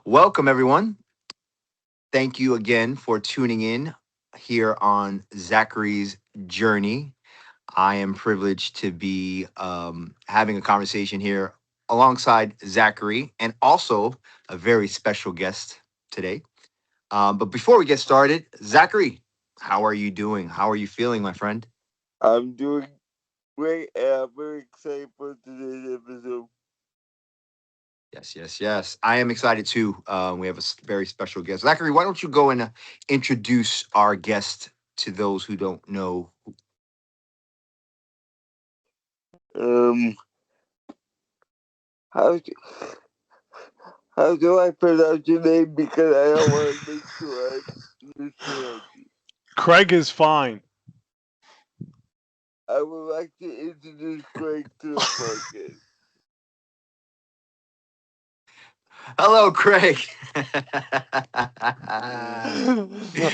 Welcome, everyone. Thank you again for tuning in here on Zachary's Journey. I am privileged to be having a conversation here alongside Zachary and also a very special guest today. But before we get started, Zachary, how are you doing? How are you feeling, my friend? I'm doing great, and I'm very excited for today's episode. Yes, yes, yes. I am excited too. We have a very special guest. Zachary, why don't you go and introduce our guest to those who don't know? Um, how do, how do I pronounce your name? Because I don't want to make sure I mispronounce it. Craig is fine. I would like to introduce Craig to the podcast. Hello, Craig.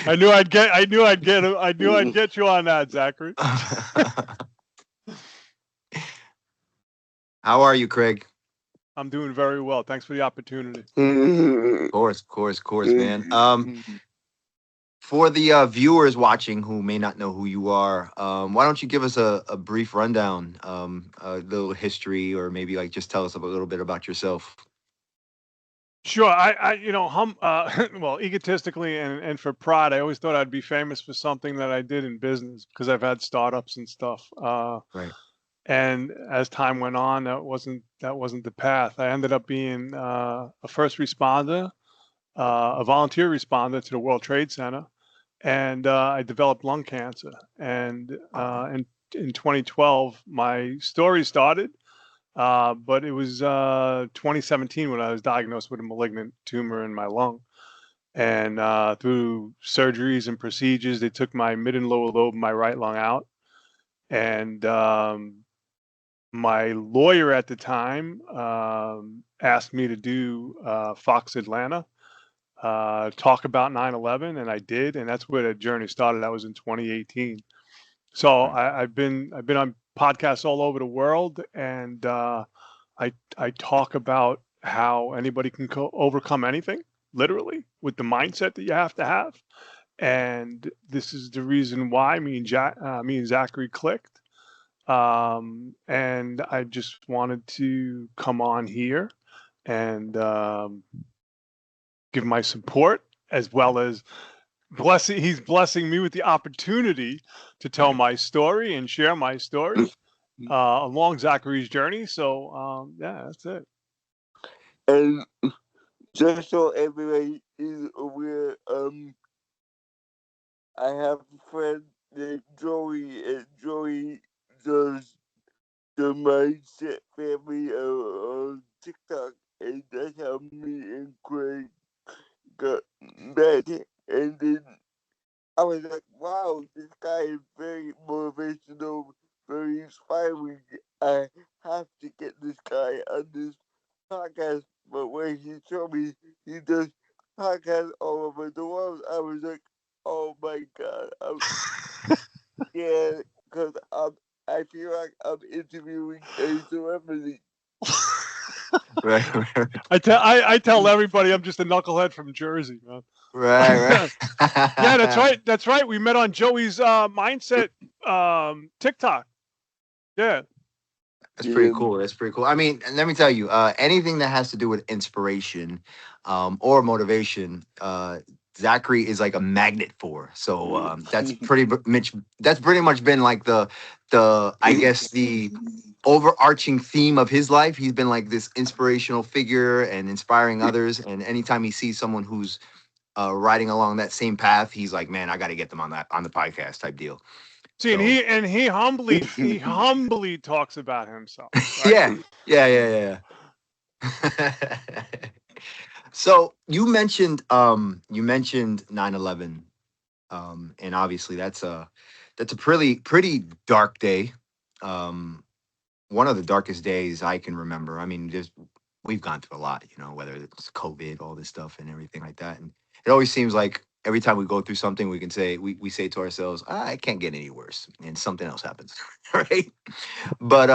I knew I'd get you on that, Zachary. How are you, Craig? I'm doing very well. Thanks for the opportunity. Of course, man. For the viewers watching who may not know who you are, why don't you give us a brief rundown, a little history, or maybe like just tell us a little bit about yourself? Sure. Well, egotistically and for pride, I always thought I'd be famous for something that I did in business because I've had startups and stuff. Right. And as time went on, that wasn't the path. I ended up being a first responder, a volunteer responder to the World Trade Center, and I developed lung cancer. And in 2012, my story started, but it was 2017 when I was diagnosed with a malignant tumor in my lung. And through surgeries and procedures, they took my mid and lower lobe of my right lung out. And my lawyer at the time asked me to do Fox Atlanta, talk about 9/11, and I did, and that's where the journey started. That was in 2018. So Right. I've been on podcasts all over the world, and I talk about how anybody can overcome anything, literally, with the mindset that you have to have. And this is the reason why me and Zachary clicked. And I just wanted to come on here and give my support, as well as he's blessing me with the opportunity to tell Right. my story and share my story along Zachary's journey. So yeah, that's it. And just so everybody is aware, I have a friend named Joey, and Joey does the Mindset Family on TikTok, and that's how me and Craig got met. And then I was like, wow, this guy is very motivational, very inspiring. I have to get this guy on this podcast. But when he showed me he does podcasts all over the world, I was like, oh my God. Yeah, because I feel like I'm interviewing a celebrity. Right. I tell everybody I'm just a knucklehead from Jersey, man. Right. Yeah, that's Right. right. That's right. We met on Joey's mindset TikTok. Yeah. That's pretty Yeah, cool. That's pretty cool. I mean, and let me tell you, anything that has to do with inspiration, or motivation, Zachary is like a magnet for. So that's pretty much been like the I guess the overarching theme of his life. He's been like this inspirational figure and inspiring others. And anytime he sees someone who's riding along that same path, he's like, man, I got to get them on that on the podcast type deal. See, and So he humbly talks about himself, right? yeah, yeah. So you mentioned 9/11, and obviously that's a pretty dark day. Um, one of the darkest days I can remember. I mean, just we've gone through a lot, whether it's COVID, all this stuff, and everything like that. And it always seems like every time we go through something, we say to ourselves, it can't get any worse, and something else happens, right? But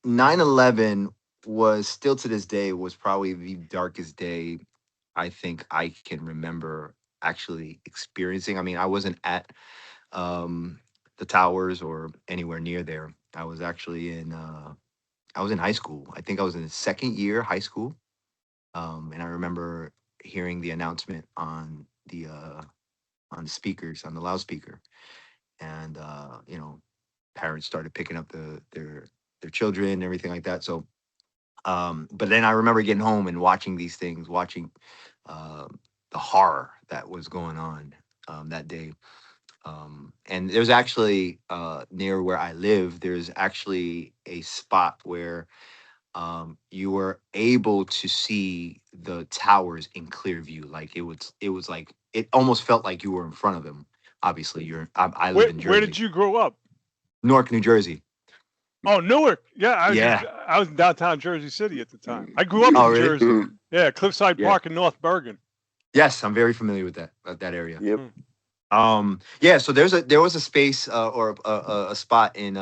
9/11 was still to this day was probably the darkest day I think I can remember actually experiencing. I mean, I wasn't at um, the towers or anywhere near there. I was actually in I was in high school. I think I was in the second year high school, and I remember hearing the announcement on the speakers on the loudspeaker, and parents started picking up their children and everything like that. So, but then I remember getting home and watching these things, watching the horror that was going on that day. And there's actually near where I live, there's actually a spot where you were able to see the towers in clear view. Like it was like it almost felt like you were in front of them. Obviously, I live in Where did Jersey, you grow up? Newark, New Jersey. Oh, Newark. Yeah, Yeah. I was in downtown Jersey City at the time. I grew up Oh, in really? Jersey. Yeah, Cliffside Yeah. Park in North Bergen. Yes, I'm very familiar with that area. Yep. Hmm. Yeah, so there was a space or a spot in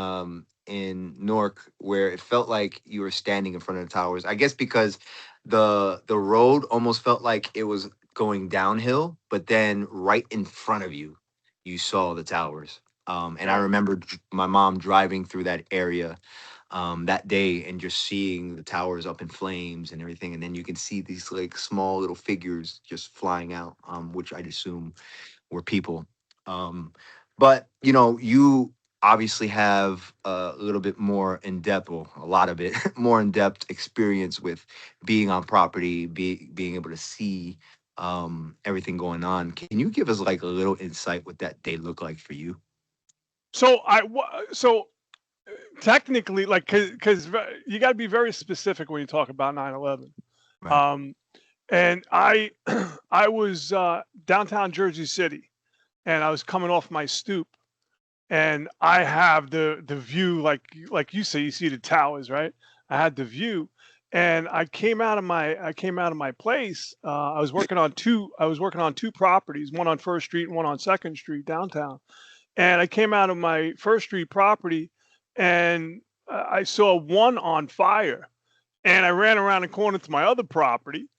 Newark where it felt like you were standing in front of the towers. I guess because the road almost felt like it was going downhill, but then right in front of you, you saw the towers. And I Right. remember my mom driving through that area that day and just seeing the towers up in flames and everything, and then you can see these like small little figures just flying out, which I'd assume were people. Um, but you obviously have a little bit more in depth, well, a lot of it more in depth experience with being on property, being able to see everything going on. Can you give us like a little insight what that day looked like for you? So so technically, like, because you got to be very specific when you talk about 9/11. Right. Um, and I I was downtown Jersey City, and I was coming off my stoop, and I have the view like you say, you see the towers, right? I had the view, and I came out of my place. I was working on two properties, one on First Street and one on Second Street downtown. And I came out of my First Street property, and I saw one on fire, and I ran around the corner to my other property,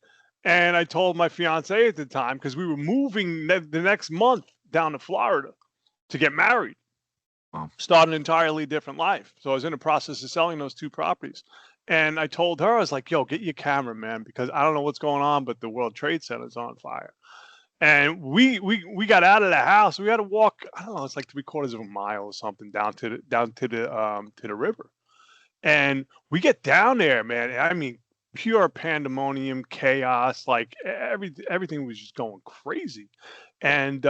and I told my fiance at the time because we were moving the next month down to Florida to get married, Wow. start an entirely different life. So I was in the process of selling those two properties. And I told her, I was like, yo, get your camera, man, because I don't know what's going on, but the World Trade Center's on fire. And we got out of the house. We had to walk, I don't know, it's like 3/4 of a mile or something down to the river. And we get down there, man. I mean, pure pandemonium, chaos, like everything was just going crazy. And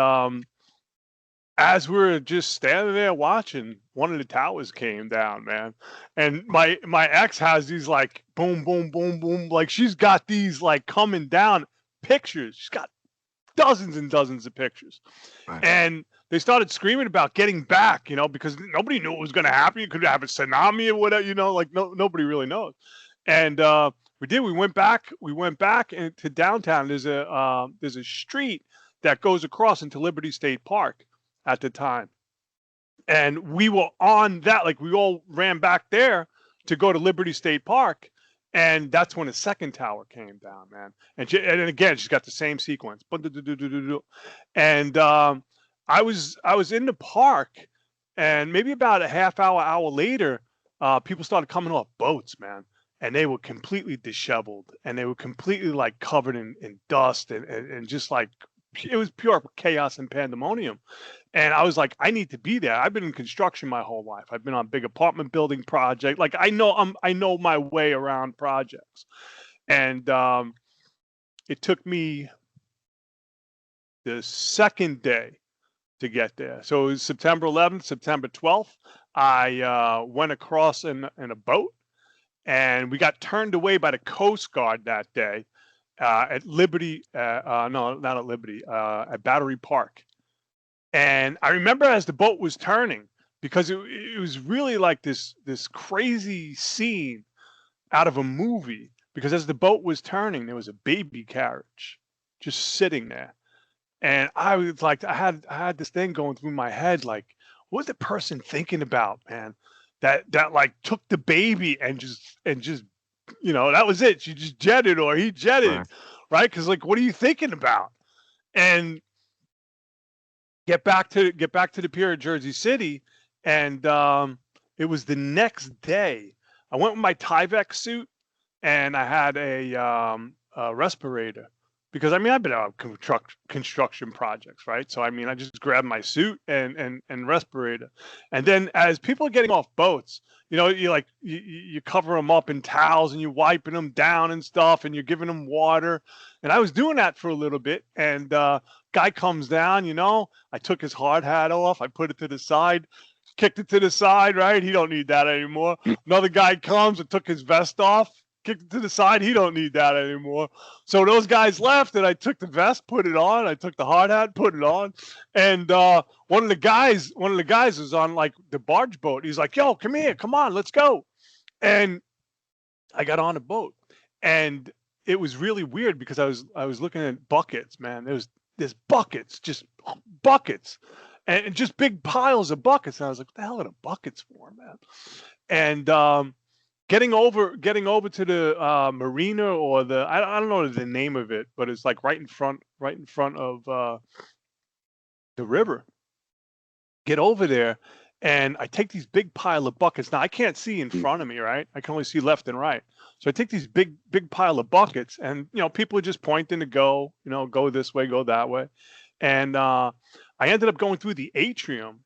as we were just standing there watching, one of the towers came down, man. And my ex has these like boom, boom, boom, boom. Like she's got these like coming down pictures. She's got dozens and dozens of pictures. Right. And they started screaming about getting back, because nobody knew what was going to happen. You could have a tsunami or whatever, like nobody really knows. And we did. We went back. We went back into downtown. There's a street that goes across into Liberty State Park at the time, and we were on that. Like we all ran back there to go to Liberty State Park, and that's when the second tower came down, man. And again, she's got the same sequence. And I was in the park, and maybe about a half hour later, people started coming off boats, man, and they were completely disheveled, and they were completely like covered in dust and just like it was pure chaos and pandemonium. And I was like, I need to be there. I've been in construction my whole life. I've been on big apartment building projects. Like I know my way around projects. And it took me the second day to get there. So it was September 11th, September 12th. I went across in a boat, and we got turned away by the Coast Guard that day at Liberty. No, not at Liberty. At Battery Park. And I remember as the boat was turning, because it was really like this crazy scene out of a movie. Because as the boat was turning, there was a baby carriage just sitting there. And I was like, I had this thing going through my head, like, what was the person thinking about, man? That like took the baby and just that was it. She just jetted, or he jetted, Right. right? Because like, what are you thinking about? And get back to the pier at Jersey City, and it was the next day. I went with my Tyvek suit, and I had a respirator because I mean I've been on construction projects, right? So I mean I just grabbed my suit and respirator, and then as people are getting off boats, you know, you cover them up in towels and you're wiping them down and stuff, and you're giving them water, and I was doing that for a little bit, and guy comes down, you know, I took his hard hat off, I put it to the side. Kicked it to the side, right? He don't need that anymore. Another guy comes and took his vest off, kicked it to the side. He don't need that anymore. So those guys left, and I took the vest, put it on. I took the hard hat, put it on, and one of the guys was on like the barge boat. He's like, "Yo, come here, come on, let's go." And I got on a boat, and it was really weird because I was looking at buckets, man. There's buckets, just buckets, and just big piles of buckets. And I was like, "What the hell are the buckets for, man?" And getting over to the marina, or the I don't know the name of it, but it's like right in front of the river. Get over there, and I take these big pile of buckets. Now I can't see in front of me, right? I can only see left and right. So I take these big pile of buckets, and you know, people are just pointing to go, you know, go this way, go that way, and I ended up going through the atrium,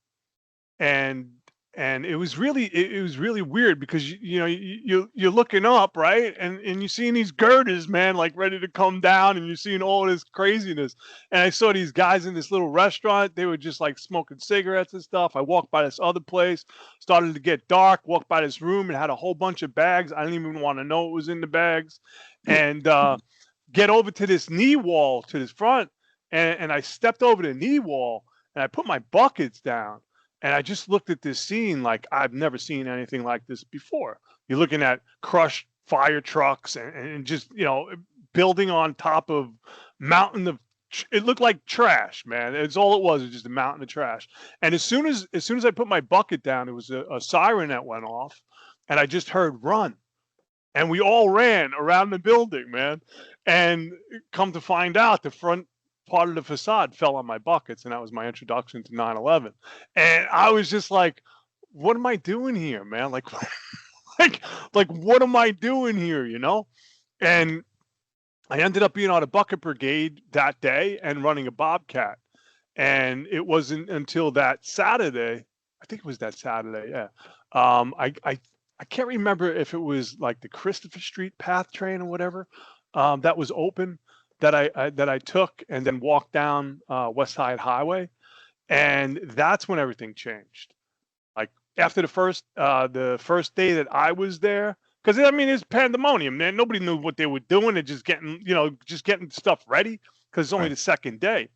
and it was really weird because you're looking up, right, and you're seeing these girders, man, like ready to come down, and you're seeing all this craziness. And I saw these guys in this little restaurant. They were just like smoking cigarettes and stuff. I walked by this other place, started to get dark, walked by this room, and had a whole bunch of bags. I didn't even want to know what was in the bags. And get over to this knee wall to this front, and I stepped over the knee wall, and I put my buckets down. And I just looked at this scene like I've never seen anything like this before. You're looking at crushed fire trucks, and just, you know, building on top of mountain of, it looked like trash, man. It's all it was just a mountain of trash. And as soon as I put my bucket down, it was a siren that went off, and I just heard run. And we all ran around the building, man. And come to find out, the front part of the facade fell on my buckets, and that was my introduction to 9/11. And I was just like, what am I doing here, man? Like like what am I doing here, you know? And I ended up being on a bucket brigade that day and running a Bobcat. And it wasn't until that Saturday, I think it was that Saturday, yeah. I can't remember if it was like the Christopher Street Path train or whatever, that was open, that I took, and then walked down West Side Highway, and that's when everything changed. Like after the first day that I was there, because I mean it's pandemonium, man. Nobody knew what they were doing. They're just getting stuff ready because it's only the second day.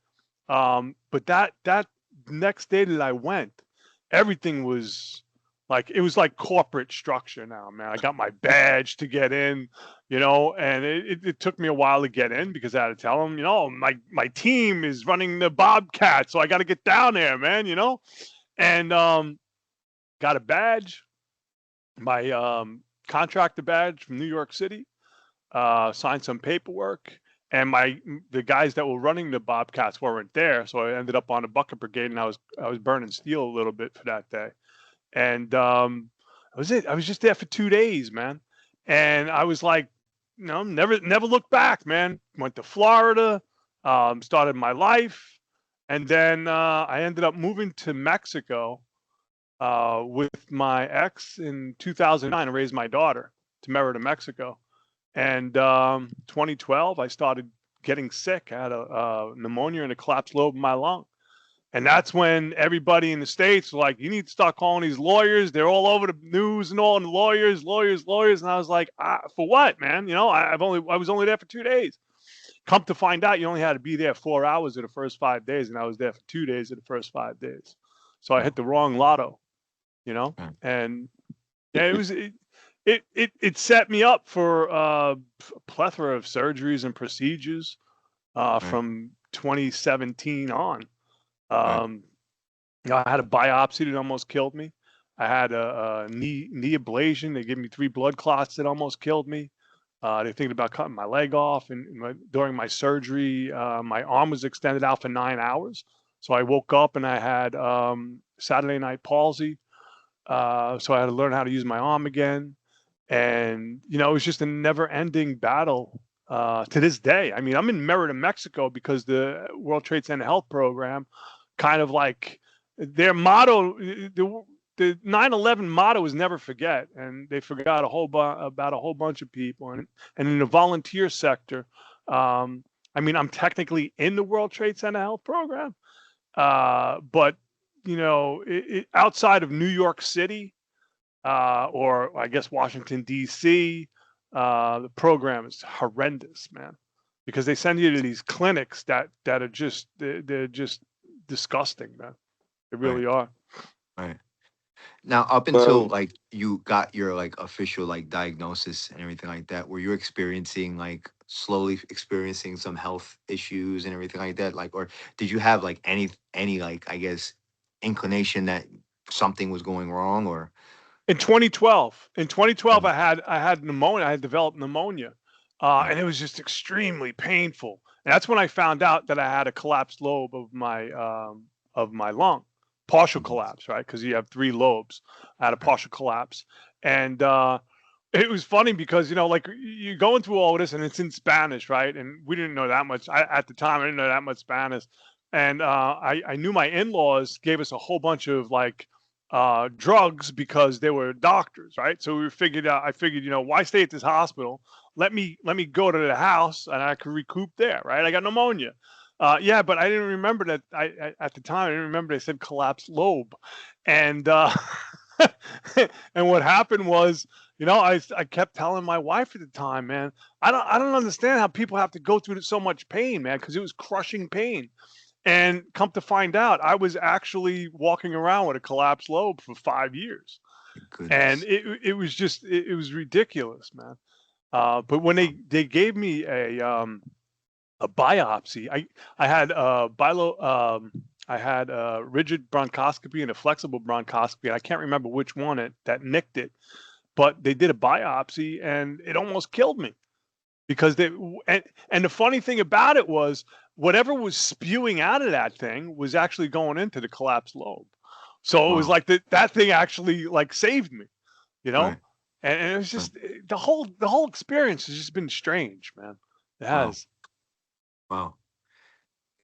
But that next day that I went, everything was like, it was like corporate structure now, man. I got my badge to get in, you know, and it took me a while to get in because I had to tell them, you know, my team is running the Bobcat, so I got to get down there, man, you know, and got a badge, my contractor badge from New York City, signed some paperwork, and the guys that were running the Bobcats weren't there, so I ended up on a bucket brigade, and I was burning steel a little bit for that day. And that was it. I was just there for 2 days, man. And I was like, you know, never looked back, man. Went to Florida, started my life. And then I ended up moving to Mexico with my ex in 2009 and raised my daughter to Merida, Mexico. And 2012, I started getting sick. I had a pneumonia and a collapsed lobe in my lung. And that's when everybody in the States was like, you need to start calling these lawyers. They're all over the news and all, and lawyers. And I was like, for what, man? You know, I was only there for 2 days. Come to find out, you only had to be there 4 hours of the first 5 days, and I was there for 2 days of the first 5 days. So I hit the wrong lotto, you know. And yeah, it set me up for a plethora of surgeries and procedures from 2017 on. You know, I had a biopsy that almost killed me. I had a knee ablation. They gave me 3 blood clots that almost killed me. They're thinking about cutting my leg off, and during my surgery, my arm was extended out for 9 hours. So I woke up and I had Saturday night palsy. So I had to learn how to use my arm again. And, it was just a never ending battle to this day. I mean, I'm in Merida, Mexico, because the World Trade Center Health Program kind of like their motto, the 9/11 motto is never forget. And they forgot about a whole bunch of people. And in the volunteer sector, I mean, I'm technically in the World Trade Center Health Program, but, outside of New York City, or I guess Washington, D.C., the program is horrendous, man, because they send you to these clinics that are just, they're just disgusting, man. They Right. really are. Right. Now, up until Well, like you got your like official like diagnosis and everything like that, were you experiencing like slowly experiencing some health issues and everything like that? Like, or did you have like any like, I guess, inclination that something was going wrong? Or In 2012, um, I had pneumonia. I had developed pneumonia, right. and it was just extremely painful. And that's when I found out that I had a collapsed lobe of my lung, partial Mhm. collapse, right? Because you have 3 lobes. I had a Right. partial collapse, and it was funny because like you're going through all this, and it's in Spanish, right? And we didn't know that much. At the time, I didn't know that much Spanish, and I knew my in-laws gave us a whole bunch of like drugs because they were doctors, right? So I figured, why stay at this hospital? Let me go to the house and I could recoup there, right? I got pneumonia. Yeah, but I didn't remember that. At the time I didn't remember they said collapsed lobe, and and what happened was, I kept telling my wife at the time, man, I don't understand how people have to go through so much pain, man, because it was crushing pain. And come to find out, I was actually walking around with a collapsed lobe for 5 years, and Goodness. it was ridiculous, man. But when Wow. they gave me a biopsy, I had I had a rigid bronchoscopy and a flexible bronchoscopy. I can't remember which one that nicked it, but they did a biopsy and it almost killed me because and the funny thing about it was whatever was spewing out of that thing was actually going into the collapsed lobe. So it was Wow. like that thing actually like saved me, you know? Right. And it was Right. just the whole experience has just been strange, man. It Wow. has. Wow.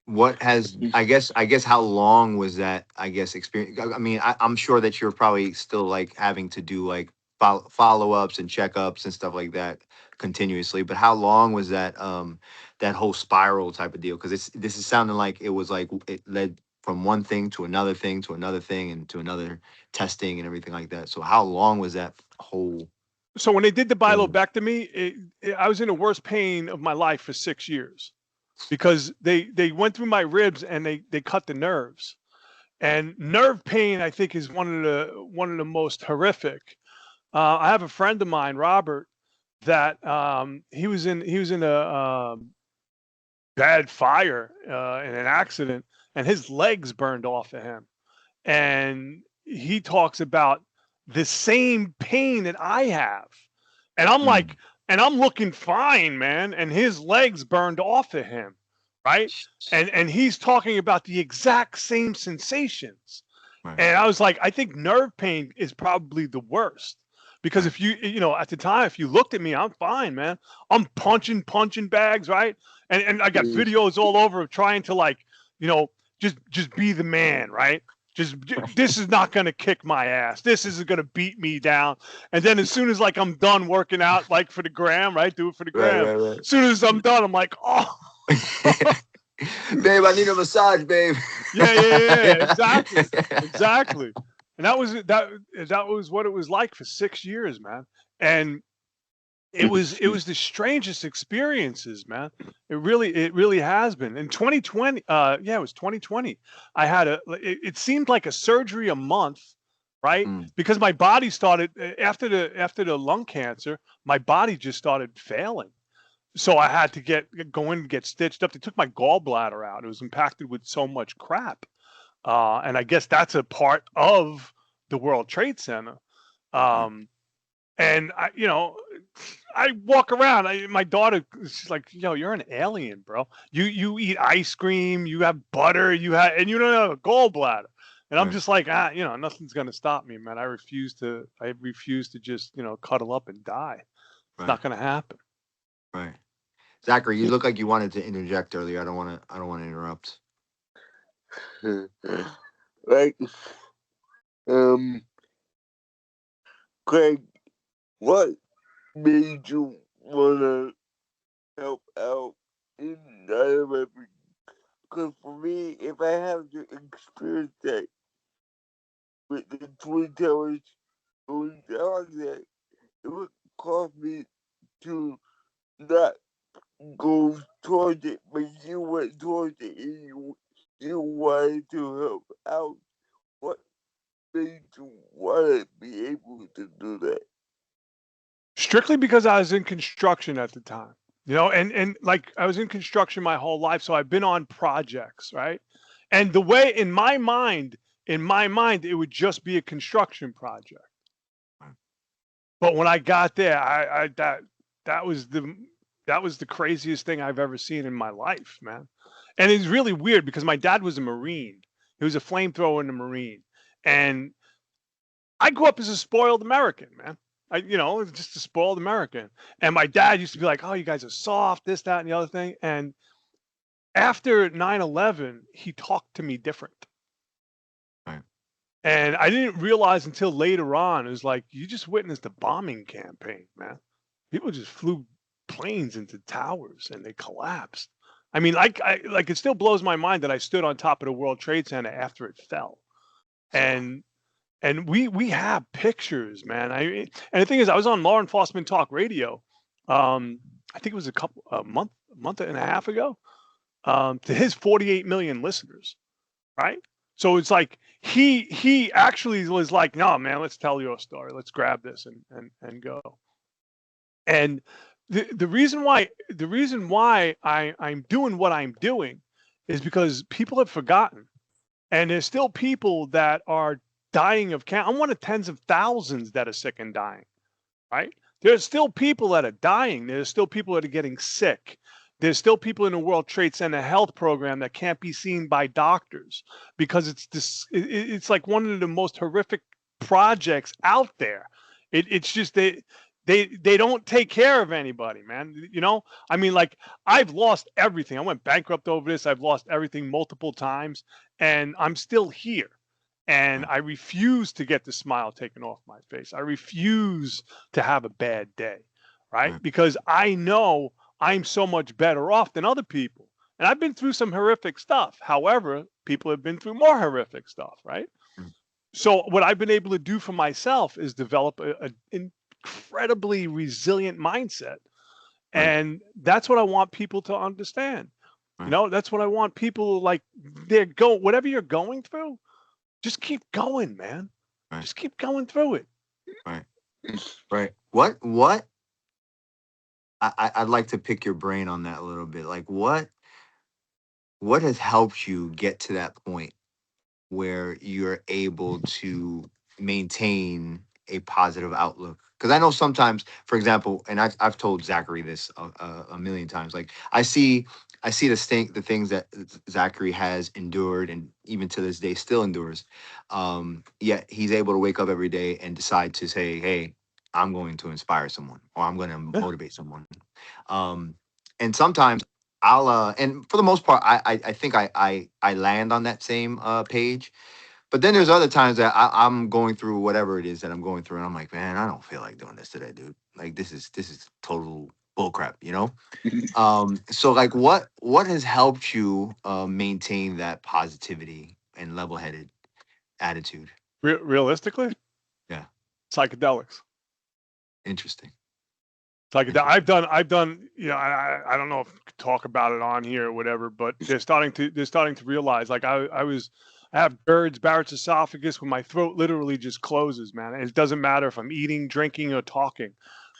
What has, I guess how long was that, I guess, experience? I mean, I'm sure that you're probably still like having to do like follow-ups and checkups and stuff like that continuously, but how long was that whole spiral type of deal? Because this is sounding like it was like it led from one thing to another thing to another thing and to another testing and everything like that. So how long was that whole So when they did the thing? bilobectomy, I was in the worst pain of my life for 6 years because they went through my ribs and they cut the nerves. And nerve pain, I think, is one of the most horrific. I have a friend of mine, Robert, that he was in a bad fire in an accident, and his legs burned off of him. And he talks about the same pain that I have, and I'm Mm, like, and I'm looking fine, man, and his legs burned off of him, right? And he's talking about the exact same sensations. right. And I was like, I think nerve pain is probably the worst. Because Right. if at the time, if you looked at me, I'm fine, man. I'm punching bags, right? And I got yeah, videos all over of trying to like, you know, just be the man, right? This is not gonna kick my ass. This isn't gonna beat me down. And then as soon as like I'm done working out, like for the gram, right? Do it for the Right. gram. Right. As soon as I'm done, I'm like, oh, Babe, I need a massage, babe. yeah, exactly, exactly. And that was what it was like for 6 years, man. And it was the strangest experiences, man. It really has been. In 2020, yeah, it was 2020. I had it seemed like a surgery a month, right? Mm, Because my body started after the lung cancer, my body just started failing. So I had to go in and get stitched up. They took my gallbladder out. It was impacted with so much crap. And I guess that's a part of the World Trade Center. right. Um, and I, I walk around. My daughter, she's like, "Yo, you're an alien, bro. You eat ice cream, you have butter, and you don't have a gallbladder." And I'm Right. just like, nothing's gonna stop me, man. I refuse to just, cuddle up and die. It's Right. not gonna happen. Right. Zachary, you look like you wanted to interject earlier. I don't want to interrupt. Like, um, Craig, what made you wanna help out in 9/11? Because for me, if I have to experience that with the Twin Towers going down, that it would cause me to not go towards it, but you went towards it and you wanted to help out. What made you want to be able to do that? Strictly because I was in construction at the time, and like I was in construction my whole life, so I've been on projects, right? And the way in my mind, it would just be a construction project. But when I got there, I that was the that was the craziest thing I've ever seen in my life, man. And it's really weird because my dad was a Marine. He was a flamethrower in the Marine, and I grew up as a spoiled American, man. Just a spoiled American. And my dad used to be like, "Oh, you guys are soft, this, that, and the other thing." And after 9/11, he talked to me different. Right. And I didn't realize until later on, it was like, you just witnessed a bombing campaign, man. People just flew planes into towers and they collapsed. I mean, like it still blows my mind that I stood on top of the World Trade Center after it fell. And we have pictures, man. And the thing is, I was on Law Enforcement Talk Radio. I think it was a month and a half ago. To his 48 million listeners, right? So it's like he actually was like, "No, man, let's tell your story. Let's grab this and go." And the reason why I'm doing what I'm doing is because people have forgotten, and there's still people that are dying of cancer. I'm one of tens of thousands that are sick and dying, right? There's still people that are dying. There's still people that are getting sick. There's still people in the World Trade Center health program that can't be seen by doctors because it's like one of the most horrific projects out there. It's just they don't take care of anybody, man. I mean, like, I've lost everything. I went bankrupt over this. I've lost everything multiple times, and I'm still here. And I refuse to get the smile taken off my face. I refuse to have a bad day, right? Right. Because I know I'm so much better off than other people. And I've been through some horrific stuff. However, people have been through more horrific stuff, right? Mm. So what I've been able to do for myself is develop an incredibly resilient mindset. Right. And that's what I want people to understand. Right. That's what I want people, like, whatever you're going through, just keep going, man. Right. Just keep going through it. Right. Right. I'd like to pick your brain on that a little bit. Like, what has helped you get to that point where you're able to maintain a positive outlook? Because I know sometimes, for example, and I've told Zachary this a million times. Like, I see the things that Zachary has endured, and even to this day still endures. Yet he's able to wake up every day and decide to say, "Hey, I'm going to inspire someone, or I'm going to Yeah. motivate someone." Um, and sometimes and for the most part, I think I land on that same page. But then there's other times that I'm going through whatever it is that I'm going through, and I'm like, man, I don't feel like doing this today, dude. Like, this is total bullcrap, you know. So, like, what has helped you maintain that positivity and level headed attitude? Realistically, Yeah, psychedelics. interesting. Psychedelics. Interesting. I've done. I don't know if I could talk about it on here or whatever, but they're starting to realize. Like, I have Barrett's esophagus, where my throat literally just closes, man. And it doesn't matter if I'm eating, drinking, or talking.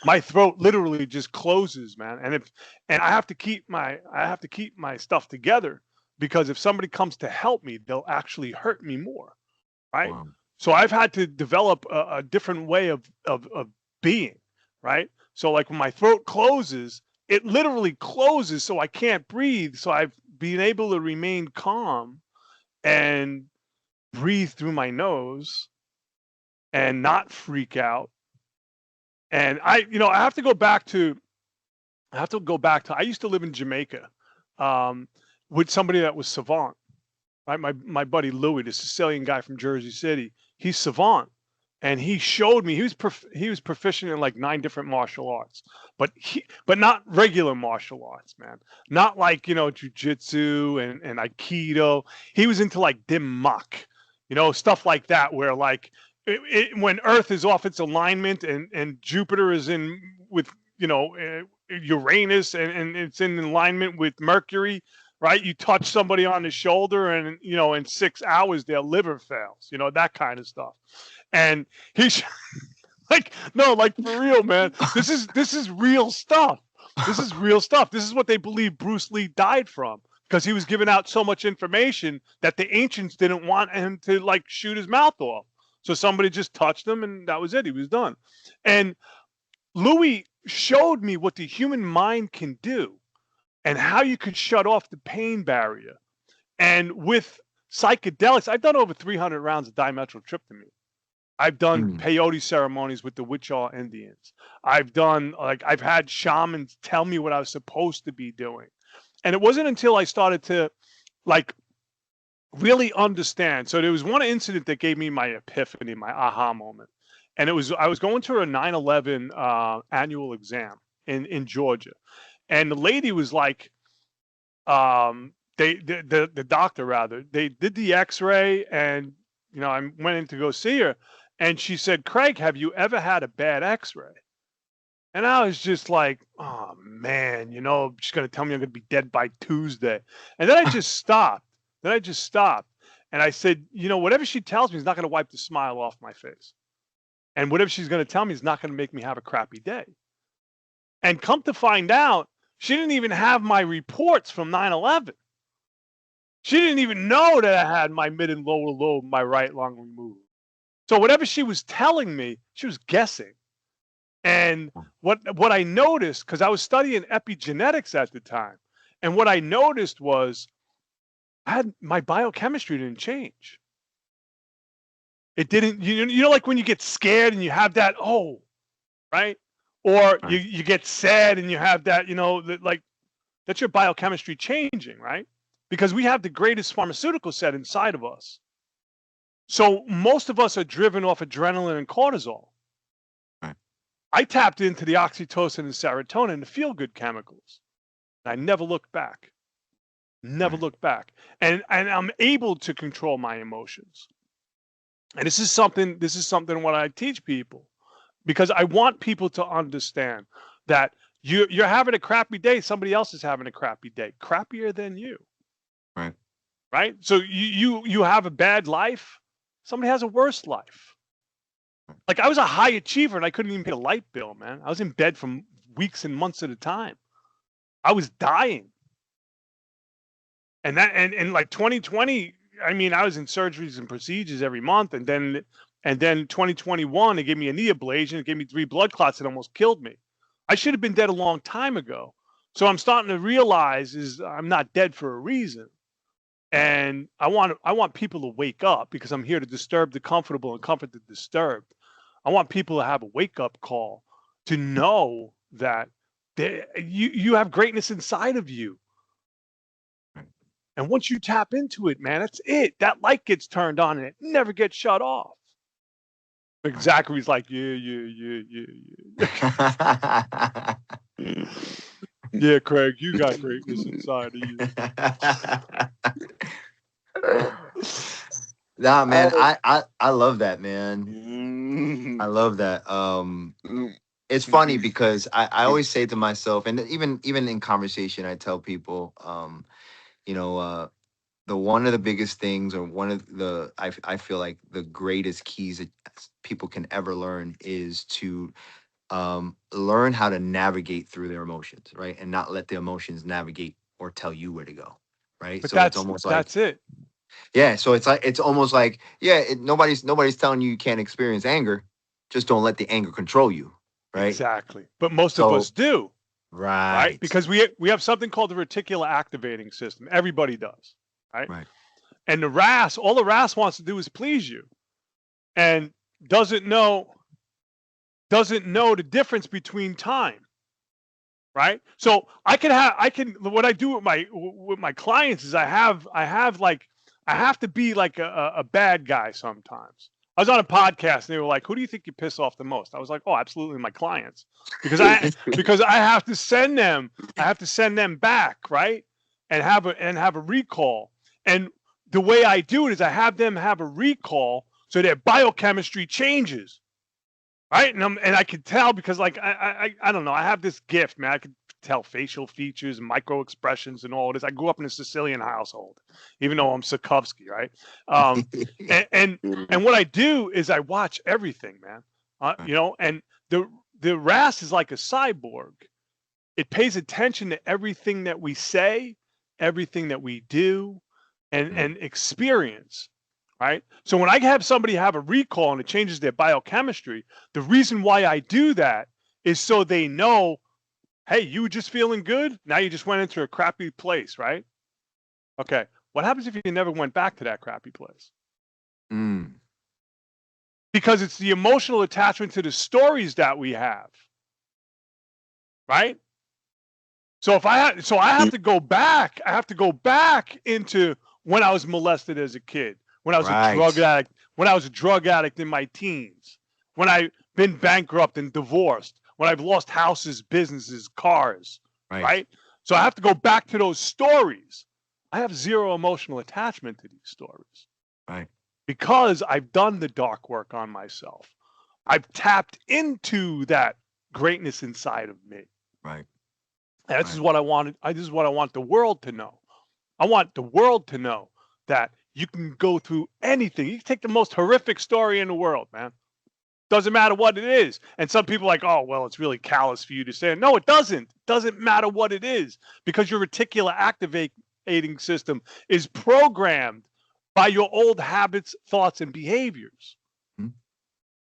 My throat literally just closes, man. And I have to keep my stuff together, because if somebody comes to help me, they'll actually hurt me more, right? Wow. So I've had to develop a different way of being, right? So like when my throat closes, it literally closes so I can't breathe. So I've been able to remain calm and breathe through my nose and not freak out. And I have to go back to, I used to live in Jamaica with somebody that was savant, right? My buddy Louis, the Sicilian guy from Jersey City, he's savant. And he showed me, he was proficient in like 9 different martial arts, but not regular martial arts, man. Not like, jujitsu and Aikido. He was into like dim mak, stuff like that, where like when Earth is off its alignment and Jupiter is in with, Uranus and it's in alignment with Mercury, right? You touch somebody on the shoulder and, in 6 hours, their liver fails, that kind of stuff. And he's like, no, like for real, man. This is real stuff. This is real stuff. This is what they believe Bruce Lee died from, because he was giving out so much information that the ancients didn't want him to like shoot his mouth off. So somebody just touched him and that was it. He was done. And Louis showed me what the human mind can do and how you could shut off the pain barrier. And with psychedelics, I've done over 300 rounds of dimethyltryptamine. I've done peyote ceremonies with the Wichita Indians. I've had shamans tell me what I was supposed to be doing. And it wasn't until I started to like really understand. So there was one incident that gave me my epiphany, my aha moment. And I was going to a 9/11 annual exam in Georgia. And the lady was like, the doctor rather, they did the x-ray and, I went in to go see her. And she said, Craig, have you ever had a bad x-ray? And I was just like, oh, man, she's going to tell me I'm going to be dead by Tuesday. And then I just stopped. And I said, whatever she tells me is not going to wipe the smile off my face. And whatever she's going to tell me is not going to make me have a crappy day. And come to find out, she didn't even have my reports from 9/11. She didn't even know that I had my mid and lower lobe, my right lung removed. So whatever she was telling me, she was guessing. And what I noticed, because I was studying epigenetics at the time, and what I noticed was my biochemistry didn't change. It didn't, like when you get scared and you have that, right? Or you get sad and you have that, like that's your biochemistry changing, right? Because we have the greatest pharmaceutical set inside of us. So most of us are driven off adrenaline and cortisol. Right. I tapped into the oxytocin and serotonin, the feel-good chemicals. I never looked back. Looked back. And I'm able to control my emotions. And this is something what I teach people, because I want people to understand that you're having a crappy day. Somebody else is having a crappy day, crappier than you. Right. Right. So you have a bad life. Somebody has a worse life. Like I was a high achiever and I couldn't even pay a light bill, man. I was in bed for weeks and months at a time. I was dying. And like 2020, I mean, I was in surgeries and procedures every month. And then 2021, they gave me a knee ablation. It gave me 3 blood clots that almost killed me. I should have been dead a long time ago. So I'm starting to realize I'm not dead for a reason. And I want people to wake up, because I'm here to disturb the comfortable and comfort the disturbed. I want people to have a wake-up call to know that you have greatness inside of you. And once you tap into it, man, that's it. That light gets turned on and it never gets shut off. Like Zachary's like, yeah. Yeah, Craig, you got greatness inside of you. Nah, man, I love that, man. I love that. It's funny because I always say to myself, and even in conversation, I tell people, the one of the biggest things, or one of the I feel like the greatest keys that people can ever learn is to learn how to navigate through their emotions, right? And not let the emotions navigate or tell you where to go, right? But So it's almost like, that's it. yeah. So it's almost like, yeah, nobody's telling you can't experience anger. Just don't let the anger control you. right? Exactly. But most of So us do, right? right, Because we have something called the reticular activating system. Everybody does, right? right, And all the RAS wants to do is please you, and doesn't know the difference between time, right? So what I do with my clients is I have to be like a bad guy sometimes. I was on a podcast and they were like, "Who do you think you piss off the most?" I was like, "Oh, absolutely my clients," because I have to send them back, right, and have a recall. And the way I do it is I have them have a recall so their biochemistry changes. Right, and I could tell because like I don't know, I have this gift, man. I could tell facial features, micro expressions, and all this. I grew up in a Sicilian household, even though I'm Sotkovsky, right? Um, and, and and what I do is I watch everything, man. right, And the RAS is like a cyborg. It pays attention to everything that we say, everything that we do, mm, and experience. Right. So when I have somebody have a recall and it changes their biochemistry, the reason why I do that is so they know, hey, you were just feeling good. Now you just went into a crappy place, right? Okay. What happens if you never went back to that crappy place? mm, Because it's the emotional attachment to the stories that we have, right? So I have to go back. I have to go back into when I was molested as a kid, when I was a drug right, addict, when I was a drug addict in my teens, when I've been bankrupt and divorced, when I've lost houses, businesses, cars, right, right? So I have to go back to those stories. I have zero emotional attachment to these stories right, because I've done the dark work on myself. I've tapped into that greatness inside of me. right, And this is right, what I wanted. This is what I want the world to know. I want the world to know that you can go through anything. You can take the most horrific story in the world, man. Doesn't matter what it is. And some people are like, oh, well, it's really callous for you to say. No, it doesn't. It doesn't matter what it is because your reticular activating system is programmed by your old habits, thoughts, and behaviors. mm,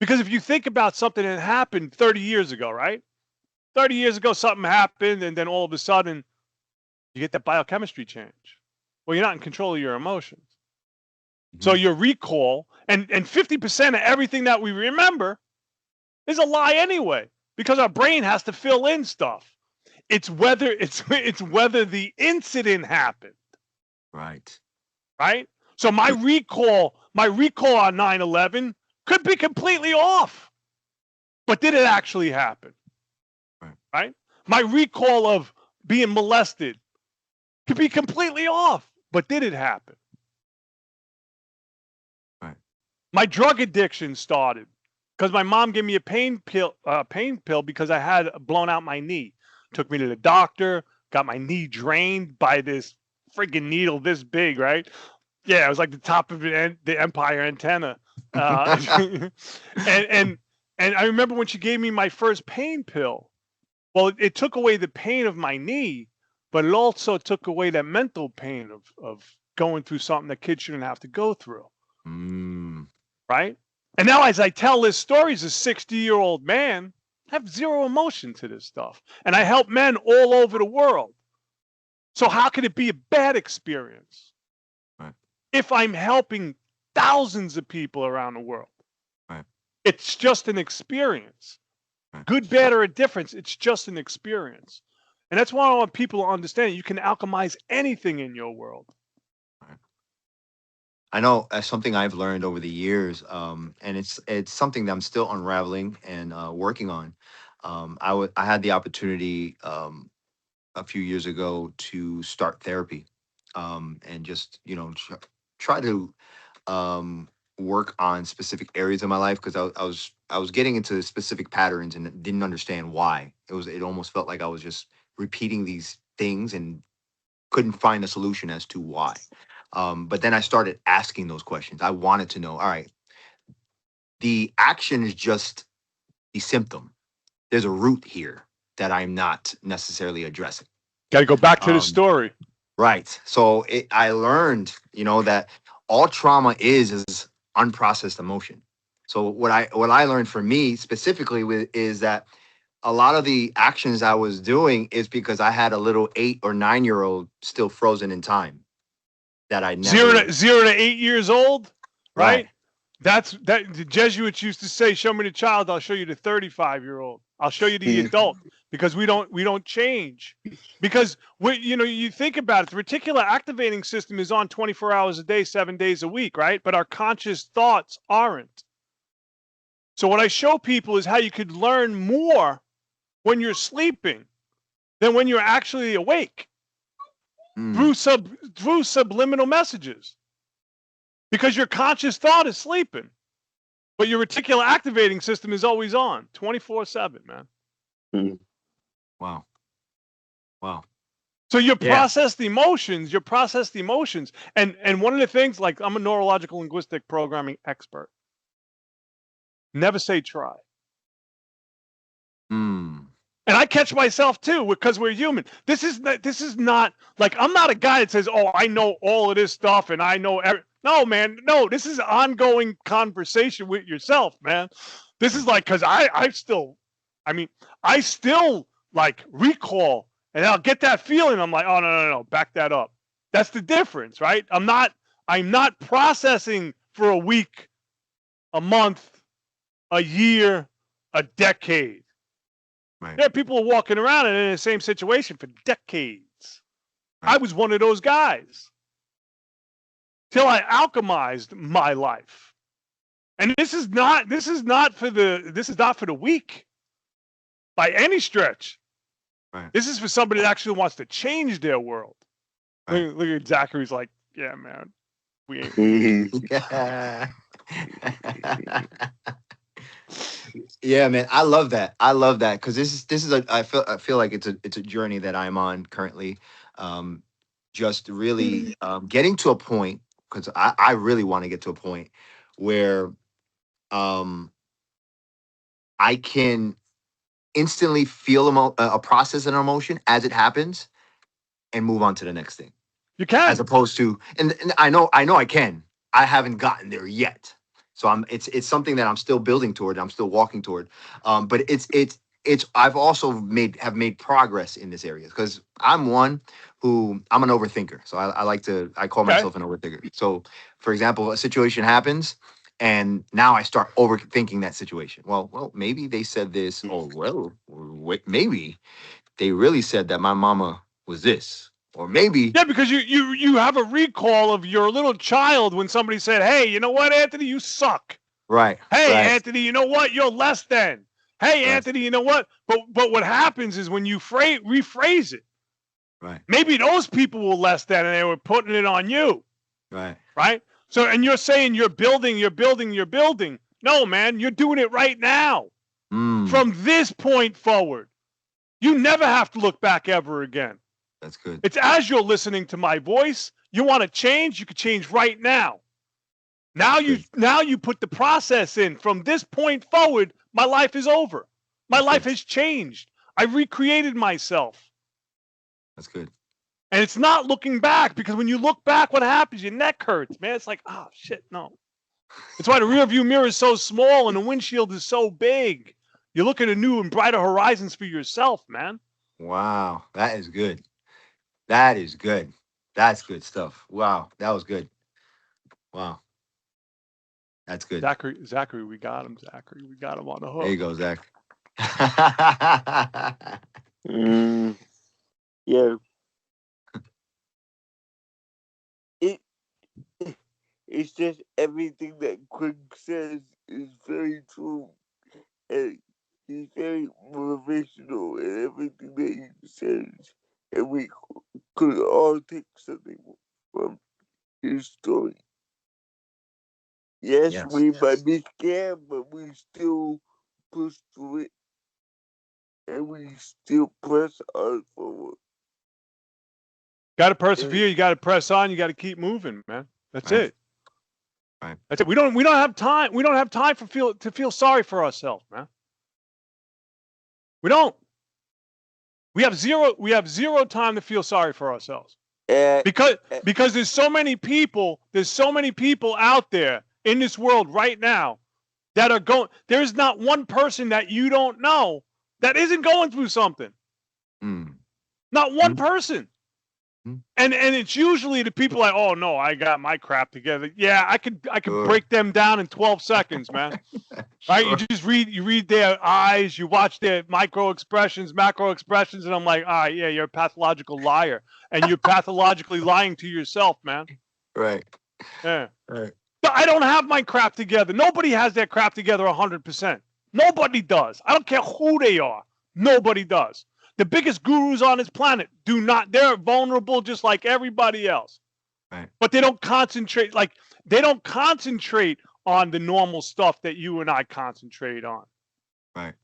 Because if you think about something that happened 30 years ago, right? 30 years ago, something happened, and then all of a sudden, you get that biochemistry change. Well, you're not in control of your emotions. So mhm, your recall and 50% of everything that we remember is a lie anyway, because our brain has to fill in stuff. It's whether it's whether the incident happened, right, right? So my recall on 9/11 could be completely off. But did it actually happen? right, Right? My recall of being molested could be completely off. But did it happen? right, My drug addiction started because my mom gave me a pain pill because I had blown out my knee. Took me to the doctor, got my knee drained by this freaking needle this big, right? Yeah, it was like the top of the Empire antenna. And and and I remember when she gave me my first pain pill. Well, it took away the pain of my knee, but it also took away that mental pain of going through something that kids shouldn't have to go through. mm, Right? And now, as I tell this story as a 60-year-old man, I have zero emotion to this stuff. And I help men all over the world. So, how could it be a bad experience right, if I'm helping thousands of people around the world? right, It's just an experience. right, Good, bad, or a difference. It's just an experience. And that's why I want people to understand you can alchemize anything in your world. right. I know something I've learned over the years, and it's something that I'm still unraveling and working on. I had the opportunity a few years ago to start therapy, and just try to um, work on specific areas of my life because I was getting into specific patterns and didn't understand why. It almost felt like I was just repeating these things and couldn't find a solution as to why. But then I started asking those questions. I wanted to know, all right, the action is just the symptom. There's a root here that I'm not necessarily addressing. Got to go back to the Um, story. right. So I learned, that all trauma is unprocessed emotion. So what I learned for me specifically is that a lot of the actions I was doing is because I had a little 8 or 9 year old still frozen in time that I never. 0 to 8 years old, Right. right? That the Jesuits used to say, "Show me the child, I'll show you the 35-year-old. I'll show you the adult," because we don't change. Because you think about it, the reticular activating system is on 24 hours a day, 7 days a week, right? But our conscious thoughts aren't. So what I show people is how you could learn more when you're sleeping than when you're actually awake Mm, through subliminal messages. Because your conscious thought is sleeping, but your reticular activating system is always on 24/7, man. wow. Wow. So you Yeah. process the emotions, And one of the things, like, I'm a neurological linguistic programming expert. Never say try. Mm, And I catch myself too, because we're human. This is not like, I'm not a guy that says, "Oh, I know all of this stuff and I know No, man. No, this is ongoing conversation with yourself, man. This is like, because I still, I still like recall, and I'll get that feeling. I'm like, "Oh, no, back that up." That's the difference, right? I'm not processing for a week, a month, a year, a decade. right. There are people walking around and in the same situation for decades. I Right. was one of those guys till I alchemized my life. And this is not for the weak by any stretch. Right. This is for somebody that actually wants to change their world. Right. Look at Zachary's like, "Yeah, man, we ain't." Yeah. Yeah, man. I love that. I love that because this is a I feel like it's a journey that I'm on currently. Um, just really getting to a point because I really want to get to a point where um I can instantly feel a process and emotion as it happens and move on to the next thing. You As can. opposed to, and I know I can. I haven't gotten there yet. So it's something that I'm still building toward, I'm still walking toward. But it's I've also made progress in this area because I'm an overthinker. So I call Okay. myself an overthinker. So for example, a situation happens and now I start overthinking that situation. Well, maybe they said this. Oh, well, wait, maybe they really said that my mama was this. Or maybe. Yeah, because you have a recall of your little child when somebody said, "Hey, you know what, Anthony, you suck. Right, Hey, right, Anthony, you know what, you're less than. Hey, right, Anthony, you know what." But what happens is when you rephrase it, right, maybe those people were less than and they were putting it on you, right. right? So, and you're saying you're building. No, man, you're doing it right now. Mm, From this point forward, you never have to look back ever again. that's good. It's as you're listening to my voice, you want to change, you can change right now. Now That's good. you put the process in. From this point forward, my life is over. My That's life good. has changed. I recreated myself. That's good. And it's not looking back, because when you look back, what happens? Your neck hurts, man. It's like, oh shit, no. It's why the rear view mirror is so small and the windshield is so big. You're looking at new and brighter horizons for yourself, man. Wow, that is good. That is good. That's good stuff. Wow, that was good. Wow, that's good. Zachary, we got him. Zachary, we got him on the There you hook. go, Zach. Yeah, it it's just everything that Craig says is very true, and he's very motivational in everything that he says, and we could all take something from his story. Yes, Yes, we might be scared, but we still push through it, and we still press on forward. Got to And persevere. You got to press on. You got to keep moving, man. That's right, it. right. That's it. We don't have time. We don't have time to feel sorry for ourselves, man. We don't. We have zero time to feel sorry for ourselves. uh, Because there's so many people out there in this world right now that are going. There's not one person that you don't know that isn't going through something. Mm. Not one person. Mm. And it's usually the people like, oh no, I got my crap together. Yeah, I could Sure. break them down in 12 seconds, man. Right? You Sure. just read their eyes, you watch their micro expressions, macro expressions, and I'm like, all right, yeah, you're a pathological liar. And you're pathologically lying to yourself, man. Right. Yeah. Right. But I don't have my crap together. Nobody has their crap together 100%. Nobody does. I don't care who they are. Nobody does. The biggest gurus on this planet do not. They're vulnerable just like everybody else. Right. But they don't concentrate. Like, they don't concentrate on the normal stuff that you and I concentrate on. Right.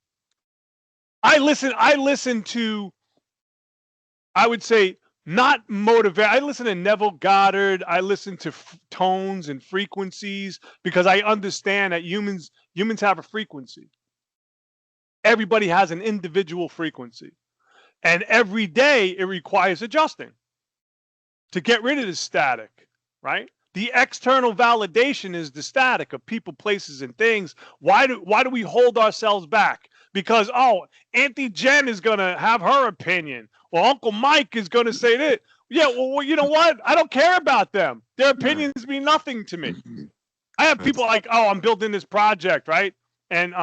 I listen to, I would say, not motivate. I listen to Neville Goddard. I listen to tones and frequencies because I understand that humans have a frequency. Everybody has an individual frequency. And every day it requires adjusting to get rid of the static, right? The external validation is the static of people, places, and things. Why do we hold ourselves back? Because, oh, Auntie Jen is going to have her opinion. Or Uncle Mike is going to say this. Yeah, well, you know what? I don't care about them. Their opinions mean nothing to me. I have people like, oh, I'm building this project, right? And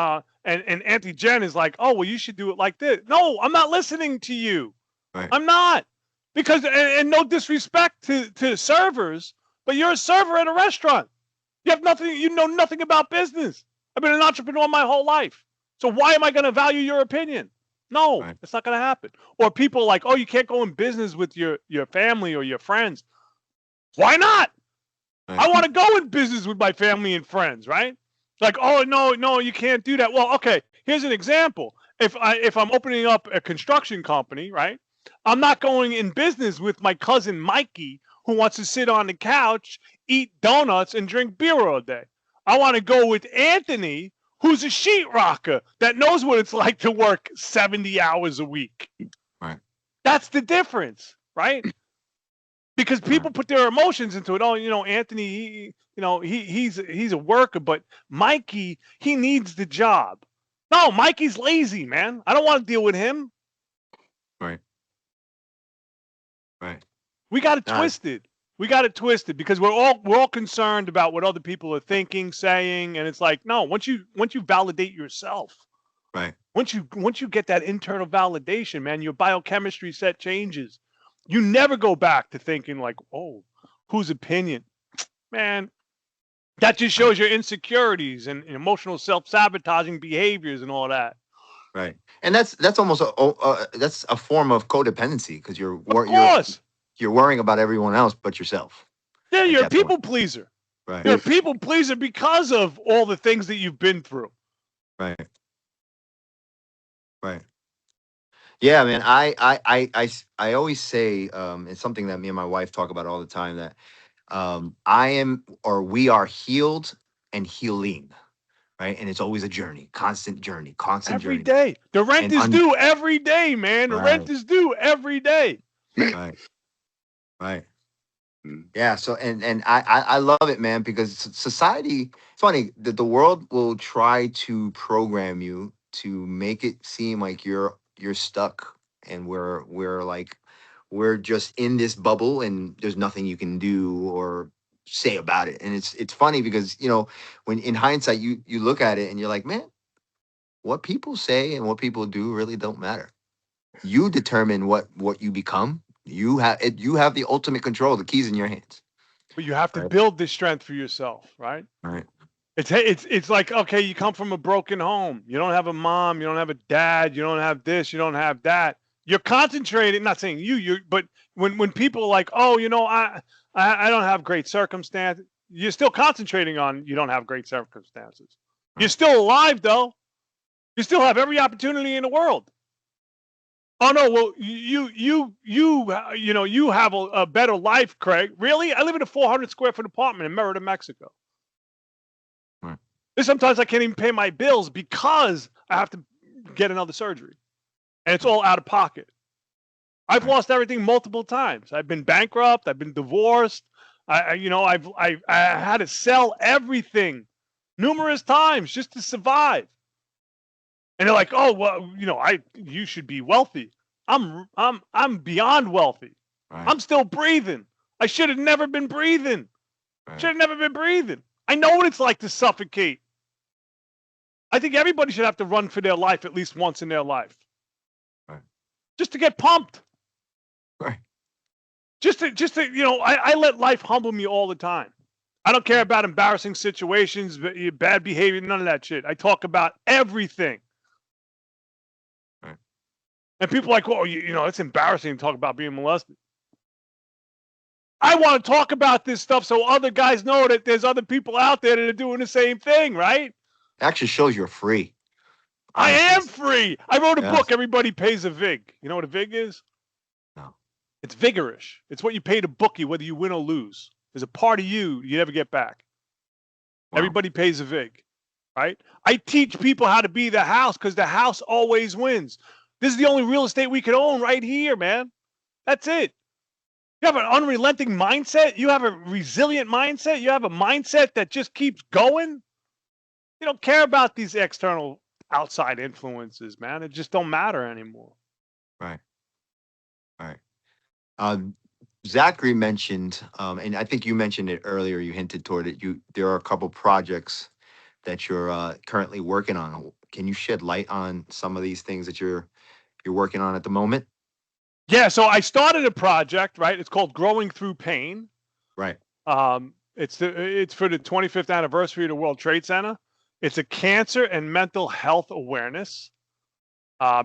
Auntie Jen is like, oh, well, you should do it like this. No, I'm not listening to you. Right. I'm not. Because, and no disrespect to servers, but you're a server at a restaurant. You have nothing, you know nothing about business. I've been an entrepreneur my whole life. So why am I going to value your opinion? No, Right. it's not going to happen. Or people like, oh, you can't go in business with your family or your friends. Why not? Right. I want to go in business with my family and friends, right? Like, oh, no, you can't do that. Well, okay, here's an example. If I'm opening up a construction company, right? I'm not going in business with my cousin Mikey, who wants to sit on the couch, eat donuts, and drink beer all day. I want to go with Anthony, who's a sheetrocker that knows what it's like to work 70 hours a week. Right. That's the difference, right? Because people put their emotions into it. Oh, Anthony, he's a worker, but Mikey, he needs the job. No, Mikey's lazy, man. I don't want to deal with him. Right. Right. We got it twisted. We got it twisted because we're all concerned about what other people are thinking, saying, and it's like, no. Once you validate yourself, right. Once you get that internal validation, man, your biochemistry set changes. You never go back to thinking like, oh, whose opinion, man. That just shows your insecurities and emotional self-sabotaging behaviors and all that. Right, and that's almost that's a form of codependency because you're worrying about everyone else but yourself. Yeah, you're a people pleaser. Right. You're a people pleaser because of all the things that you've been through. Right. Right. Yeah, man. I always say it's something that me and my wife talk about all the time that we are healed and healing. Right. And it's always a journey, constant journey. Every day. The rent is due every day, man. The rent is due every day. Right. Right. Yeah. So, and I love it, man, because society, it's funny that the world will try to program you to make it seem like you're stuck and we're just in this bubble and there's nothing you can do or say about it. And it's funny because, when in hindsight, you look at it and you're like, man, what people say and what people do really don't matter. You determine what you become. You have the ultimate control. The key's in your hands. But you have to build this strength for yourself, right? Right. It's like, okay, you come from a broken home. You don't have a mom. You don't have a dad. You don't have this. You don't have that. You're concentrating. Not saying but when people are like, oh, I don't have great circumstances. You're still concentrating on you don't have great circumstances. You're still alive, though. You still have every opportunity in the world. Oh no, well you have a better life, Craig. Really? I live in a 400 square foot apartment in Merida, Mexico. Right. Sometimes I can't even pay my bills because I have to get another surgery, and it's all out of pocket. I've lost everything multiple times. I've been bankrupt. I've been divorced. I had to sell everything numerous times just to survive. And they're like, oh, well, you should be wealthy. I'm beyond wealthy. Right. I'm still breathing. I should have never been breathing. Right. Should have never been breathing. I know what it's like to suffocate. I think everybody should have to run for their life at least once in their life. Right. Just to get pumped. Right. Just to I let life humble me all the time. I don't care about embarrassing situations, bad behavior, none of that shit. I talk about everything. Right. And people are like, well, it's embarrassing to talk about being molested. I want to talk about this stuff so other guys know that there's other people out there that are doing the same thing, right? It actually shows you're free. I Honestly. am free. I wrote a Yes. book, Everybody Pays a Vig. You know what a Vig is? No. It's vigorish. It's what you pay to bookie, whether you win or lose. There's a part of you never get back. Wow. Everybody pays a Vig, right? I teach people how to be the house because the house always wins. This is the only real estate we can own right here, man. That's it. You have an unrelenting mindset. You have a resilient mindset. You have a mindset that just keeps going. You don't care about these external outside influences, man. It just don't matter anymore. Right. Right. Zachary mentioned, and I think you mentioned it earlier. You hinted toward it. There are a couple projects that you're currently working on. Can you shed light on some of these things that you're working on at the moment? Yeah. So I started a project, right? It's called Growing Through Pain. Right. It's for the 25th anniversary of the World Trade Center. It's a cancer and mental health awareness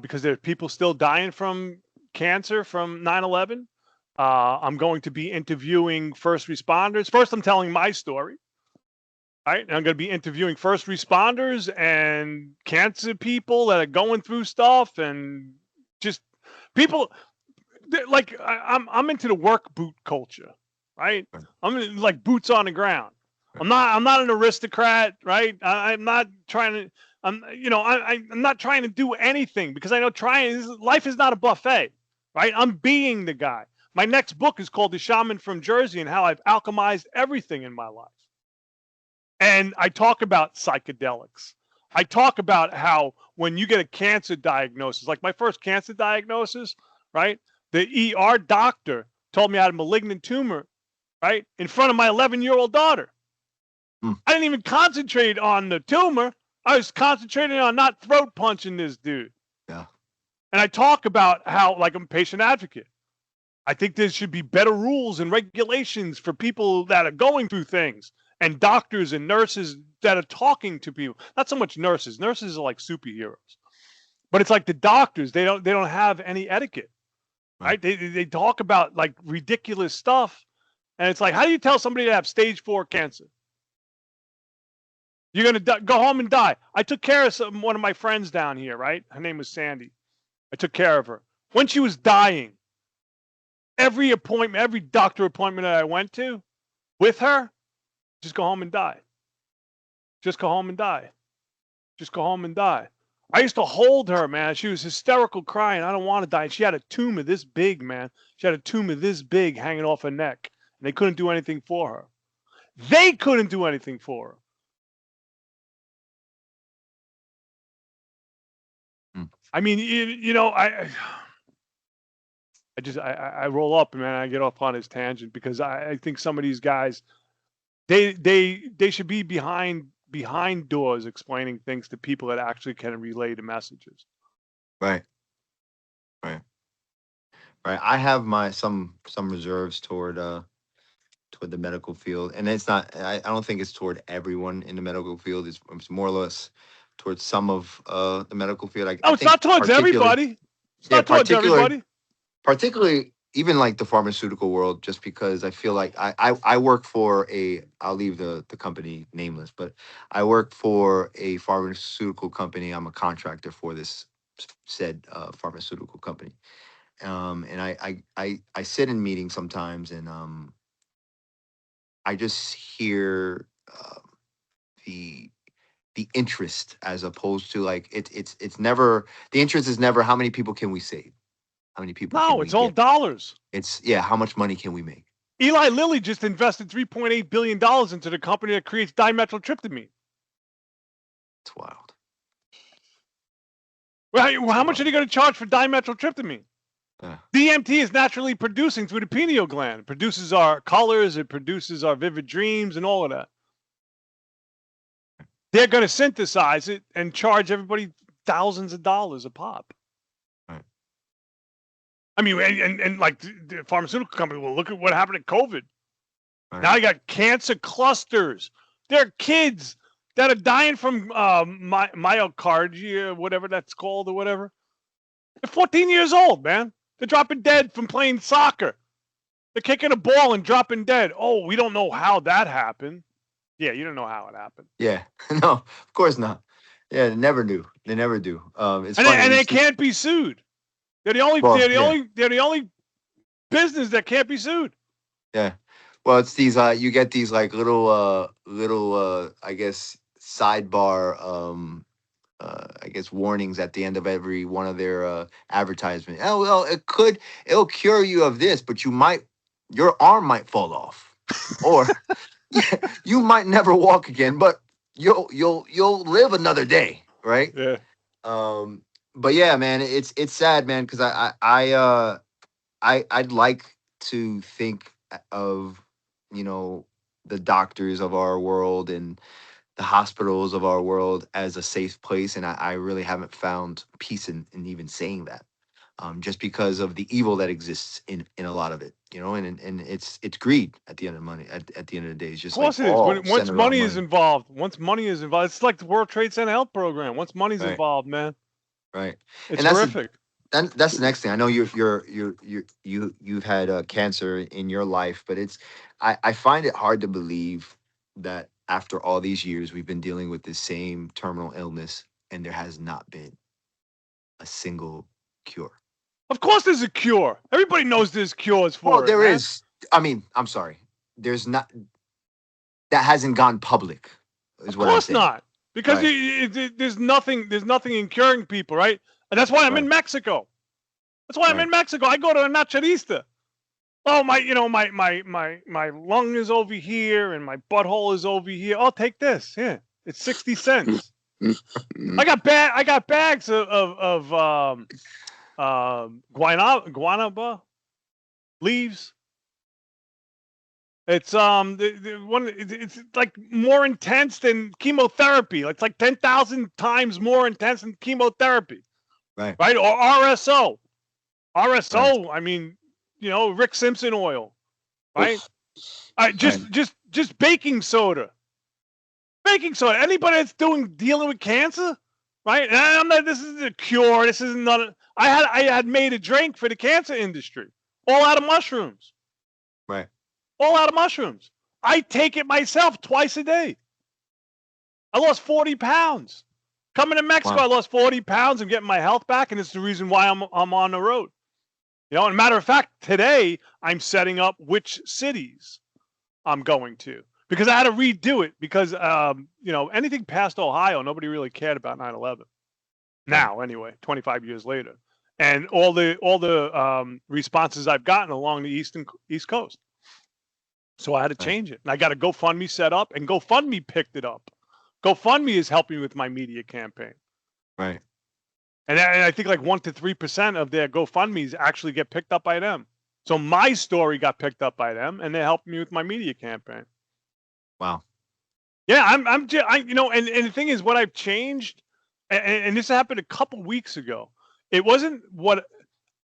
because there are people still dying from cancer from 9/11. I'm going to be interviewing first responders. First, I'm telling my story, right? And I'm going to be interviewing first responders and cancer people that are going through stuff and just people like I'm into the work boot culture, right? I'm like boots on the ground. I'm not an aristocrat, right? I'm not trying to. I'm not trying to do anything because I know life is not a buffet, right? I'm being the guy. My next book is called The Shaman from Jersey and how I've alchemized everything in my life. And I talk about psychedelics. I talk about how when you get a cancer diagnosis, like my first cancer diagnosis, right? The ER doctor told me I had a malignant tumor, right? In front of my 11-year-old daughter. I didn't even concentrate on the tumor. I was concentrating on not throat punching this dude. Yeah. And I talk about how, like, I'm a patient advocate. I think there should be better rules and regulations for people that are going through things and doctors and nurses that are talking to people. Not so much nurses. Nurses are like superheroes. But it's like the doctors, they don't have any etiquette. Right? They talk about like ridiculous stuff. And it's like, how do you tell somebody to have stage 4 cancer? You're going to go home and die. I took care of one of my friends down here, right? Her name was Sandy. I took care of her. When she was dying, every doctor appointment that I went to with her, just go home and die. Just go home and die. Just go home and die. I used to hold her, man. She was hysterical crying. I don't want to die. She had a tumor this big, man. She had a tumor this big hanging off her neck. And they couldn't do anything for her. They couldn't do anything for her. I mean, I roll up, man. I get off on his tangent because I think some of these guys, they should be behind doors explaining things to people that actually can relay the messages. Right. I have some reserves toward the medical field, and it's not. I don't think it's toward everyone in the medical field. It's more or less towards some of the medical field. It's not towards everybody. It's not towards everybody. Particularly, even like the pharmaceutical world, just because I feel like I work for I'll leave the company nameless, but I work for a pharmaceutical company. I'm a contractor for this said pharmaceutical company. And I sit in meetings sometimes, and I just hear the interest, as opposed to like it's never, the interest is never how many people can we save, how many people. No, it's all dollars. It's how much money can we make? Eli Lilly just invested $3.8 billion into the company that creates dimethyltryptamine. It's wild. Well, how much are they going to charge for dimethyltryptamine? Yeah. DMT is naturally producing through the pineal gland. It produces our colors, it produces our vivid dreams, and all of that. They're going to synthesize it and charge everybody thousands of dollars a pop. Right. I mean, and like the pharmaceutical company, well, look at what happened to COVID. Right. Now you got cancer clusters. There are kids that are dying from myocardia, whatever that's called or whatever. They're 14 years old, man. They're dropping dead from playing soccer. They're kicking a ball and dropping dead. Oh, we don't know how that happened. Yeah, you don't know how it happened. Yeah. No, of course not. Yeah, they never do. They never do. It's and funny. they can't be sued. They're the only. Well, They're the only business that can't be sued. Yeah. Well, it's these you get these like little I guess sidebar I guess warnings at the end of every one of their advertisements. Oh well, it'll cure you of this, but your arm might fall off. Or you might never walk again, but you'll live another day, right? Yeah. But yeah, man, it's sad, man, because I'd like to think of, the doctors of our world and the hospitals of our world as a safe place, and I really haven't found peace in even saying that, just because of the evil that exists in a lot of it, and it's greed at the end of the money. At the end of the day, it's just Of course like it is. all Once centered money around is involved, it's like the World Trade Center Health Program. Once money's Right. involved, man, right. it's And that's horrific. that's the next thing. I know you've had cancer in your life, but I find it hard to believe that after all these years we've been dealing with this same terminal illness and there has not been a single cure. Of course, there's a cure. Everybody knows there's cures for Well, it. there man. is. I mean, I'm sorry. There's not. That hasn't gone public. Is Of what I'm course saying. not, because Right. there's nothing in curing people, right? And that's why I'm in Right. Mexico. That's why I'm Right. in Mexico. I go to a naturista. Oh, my lung is over here and my butthole is over here. Oh, take this. Yeah, it's 60 cents. I got bags of guanaba leaves. It's it's like more intense than chemotherapy. It's like 10,000 times more intense than chemotherapy. Right. Right? Or RSO. RSO, Right. I mean, Rick Simpson oil. Right? Right. Just baking soda. Baking soda. Anybody that's dealing with cancer, right? And I'm not. This is a cure. This is not. I had made a drink for the cancer industry, all out of mushrooms. Right. All out of mushrooms. I take it myself twice a day. I lost 40 pounds. Coming to Mexico, Wow. I lost 40 pounds and getting my health back, and it's the reason why I'm on the road. And a matter of fact, today I'm setting up which cities I'm going to, because I had to redo it because anything past Ohio, nobody really cared about 9/11. Now, anyway, 25 years later, and all the responses I've gotten along the East Coast. So I had to change it, and I got a GoFundMe set up, and GoFundMe picked it up. GoFundMe is helping with my media campaign. Right. And I think like 1 to 3% of their GoFundMes actually get picked up by them. So my story got picked up by them, and they're helping me with my media campaign. Wow. Yeah, and the thing is, what I've changed, and this happened a couple weeks ago. It wasn't what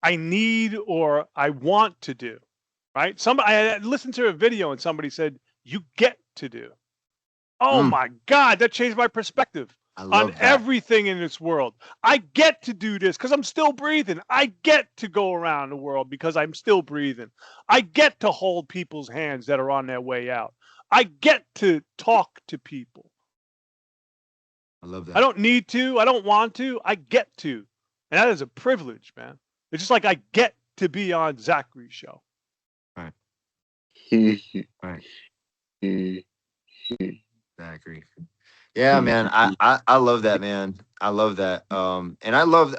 I need or I want to do, right? I listened to a video and somebody said, "You get to do." Oh my God, that changed my perspective on everything in this world. I get to do this because I'm still breathing. I get to go around the world because I'm still breathing. I get to hold people's hands that are on their way out. I get to talk to people. I love that. I don't need to. I don't want to. I get to. And that is a privilege, man. It's just like I get to be on Zachary's show. Right. Right. Zachary. Yeah, man. I love that, man. I love that. And I love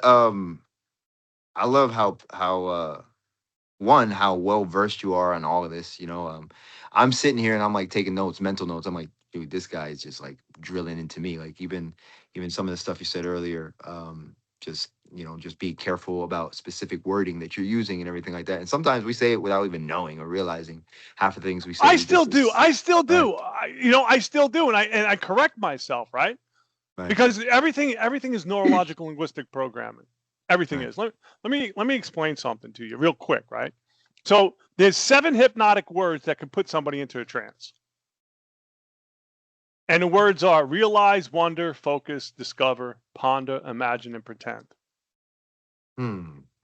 how how well versed you are on all of this. I'm sitting here and I'm like taking notes, mental notes. I'm like, dude, this guy is just like drilling into me. Like even some of the stuff you said earlier, just just be careful about specific wording that you're using and everything like that. And sometimes we say it without even knowing or realizing half the things we say. I still do. I still Right. do. I still do, and I correct myself, right? Right. Because everything is neurological linguistic programming. Everything Right. is. Let me explain something to you real quick, right? So there's 7 hypnotic words that can put somebody into a trance. And the words are realize, wonder, focus, discover, ponder, imagine, and pretend.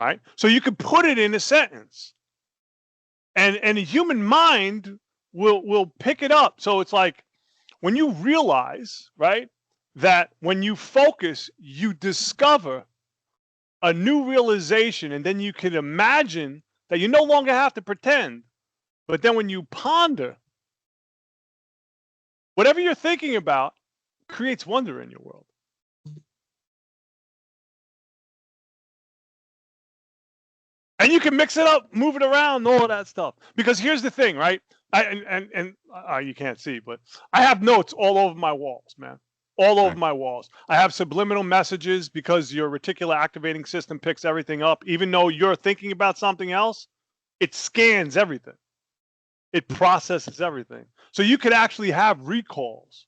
Right? So you can put it in a sentence. And the human mind will pick it up. So it's like when you realize, right, that when you focus, you discover a new realization, and then you can imagine that you no longer have to pretend. But then when you ponder, whatever you're thinking about creates wonder in your world. And you can mix it up, move it around, all of that stuff. Because here's the thing, right? You can't see, but I have notes all over my walls, man. All over my walls. I have subliminal messages because your reticular activating system picks everything up. Even though you're thinking about something else, it scans everything. It processes everything. So you could actually have recalls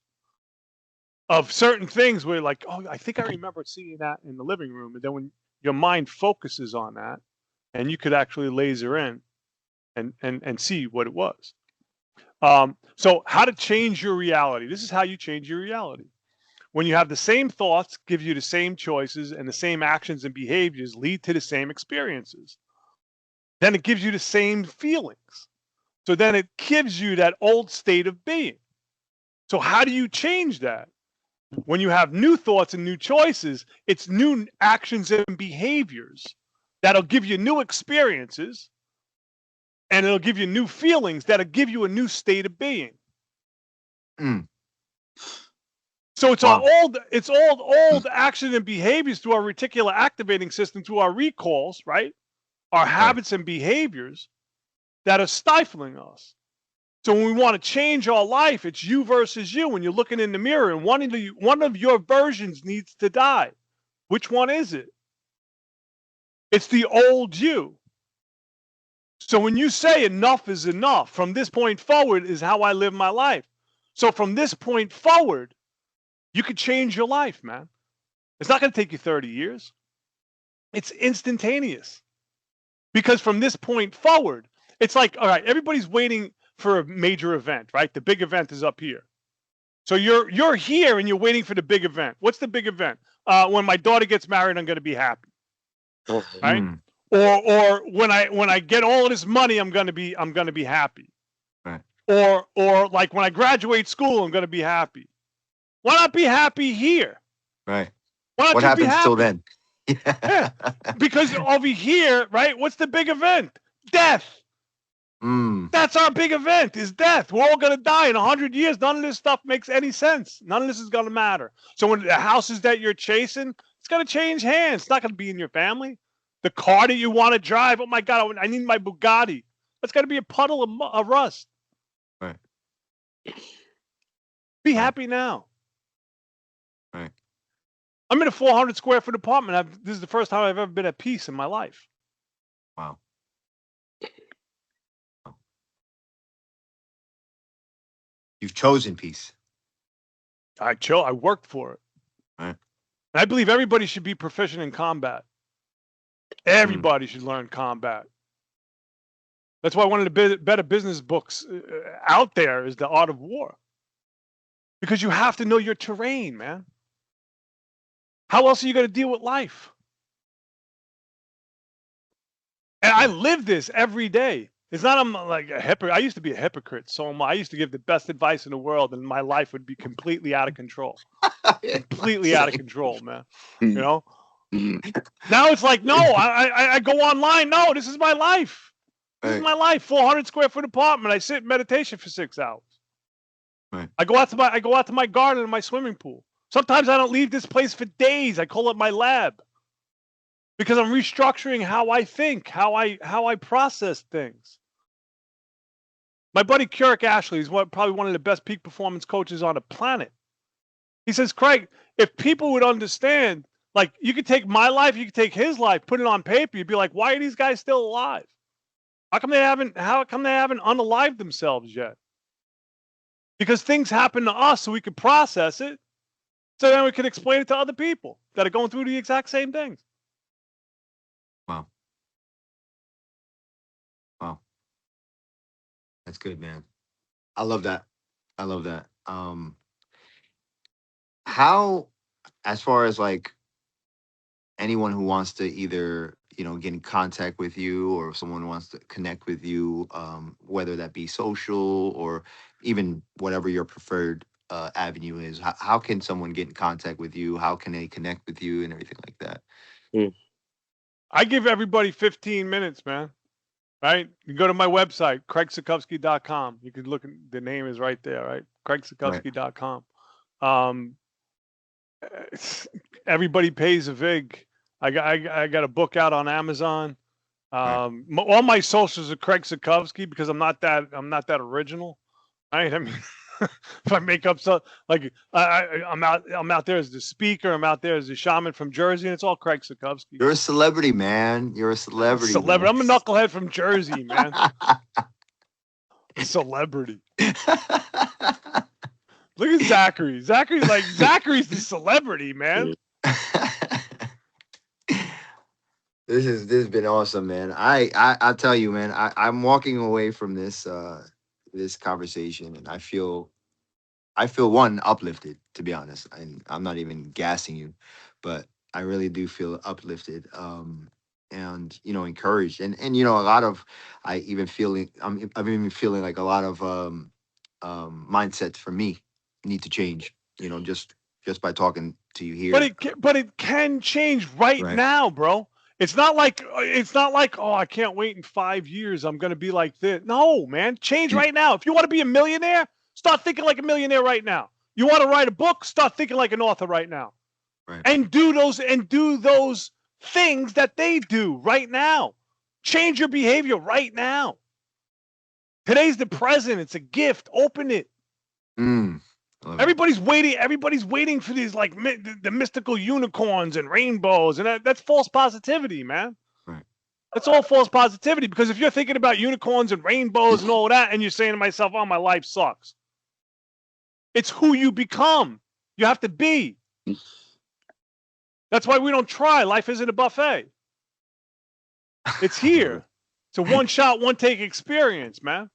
of certain things where like, oh, I think I remember seeing that in the living room. And then when your mind focuses on that, and you could actually laser in and see what it was. So how to change your reality. This is how you change your reality. When you have the same thoughts, give you the same choices, and the same actions and behaviors lead to the same experiences. Then it gives you the same feelings. So then it gives you that old state of being. So how do you change that? When you have new thoughts and new choices, it's new actions and behaviors that'll give you new experiences, and it'll give you new feelings that'll give you a new state of being. So it's old action and behaviors through our reticular activating system, through our recalls, right? Our habits and behaviors that are stifling us. So when we want to change our life, it's you versus you. When you're looking in the mirror and one of your versions needs to die. Which one is it? It's the old you. So when you say enough is enough, from this point forward is how I live my life. So from this point forward, you could change your life, man. It's not going to take you 30 years. It's instantaneous. Because from this point forward, it's like, all right, everybody's waiting for a major event, right? The big event is up here. So you're here and you're waiting for the big event. What's the big event? When my daughter gets married, I'm going to be happy. Right? Or when I get all of this money, I'm gonna be happy. Right. Or like when I graduate school, I'm gonna be happy. Why not be happy here? Right. Why not what just happens be happy? till then? Yeah. Because over here, right? What's the big event? Death. That's our big event, is death. We're all gonna die in 100 years. None of this stuff makes any sense. None of this is gonna matter. So when the houses that you're chasing, it's gonna change hands. It's not gonna be in your family. The car that you want to drive, oh my God, I need my Bugatti. That's got to be a puddle of rust. Right. Be happy now. Right. I'm in a 400 square foot apartment. This is the first time I've ever been at peace in my life. Wow. You've chosen peace. I worked for it. Right. And I believe everybody should be proficient in combat. Everybody should learn combat. That's why one of the better business books out there is The Art of War. Because you have to know your terrain, man. How else are you going to deal with life? And I live this every day. It's not I'm like a hypocrite. I used to be a hypocrite. So I used to give the best advice in the world, and my life would be completely out of control. Completely out of control, man. You know? Now it's like, no, I go online. No, this is my life. This is my life. 400 square foot apartment. I sit in meditation for 6 hours. Right. I go out to my garden and my swimming pool. Sometimes I don't leave this place for days. I call it my lab because I'm restructuring how I think, how I process things. My buddy Craig Ashley is probably one of the best peak performance coaches on the planet. He says, Craig, if people would understand Like, you could take my life, you could take his life, put it on paper. You'd be like, why are these guys still alive? How come they haven't unalived themselves yet? Because things happen to us so we can process it. So then we can explain it to other people that are going through the exact same things. Wow. Wow. That's good, man. I love that. I love that. How, as far as like anyone who wants to either, get in contact with you, or if someone wants to connect with you, whether that be social or even whatever your preferred avenue is, how can someone get in contact with you? How can they connect with you and everything like that? I give everybody 15 minutes, man. Right? You go to my website, craigsotkovsky.com. You can look at the name is right there, right? craigsotkovsky.com. Everybody pays a vig. I got a book out on Amazon. All my socials are Craig Sotkovsky because I'm not that original. Right? I mean, if I make up so, like, I'm out there as the speaker. I'm out there as the shaman from Jersey, and it's all Craig Sotkovsky. You're a celebrity, man. You're a celebrity. Man. I'm a knucklehead from Jersey, man. Celebrity. Look at Zachary. Zachary's the celebrity, man. This has been awesome, man. I tell you, man, I'm walking away from this this conversation, and I feel one, uplifted, to be honest. And I'm not even gassing you, but I really do feel uplifted, and encouraged, and a lot of, I'm even feeling like a lot of mindsets for me need to change. Just by talking to you here. But it can change right now, bro. It's not like oh, I can't wait in 5 years. I'm gonna be like this. No, man, change right now. If you want to be a millionaire, start thinking like a millionaire right now. You want to write a book, start thinking like an author right now. Right. And do those things that they do right now. Change your behavior right now. Today's the present. It's a gift. Open it. Everybody's waiting for these, like, the mystical unicorns and rainbows, and that's false positivity, man. Right. That's all false positivity, because if you're thinking about unicorns and rainbows and all that, and you're saying to myself, oh, my life sucks. It's who you become. You have to be. That's why we don't try. Life isn't a buffet. It's here. It's a one-shot, one-take experience, man.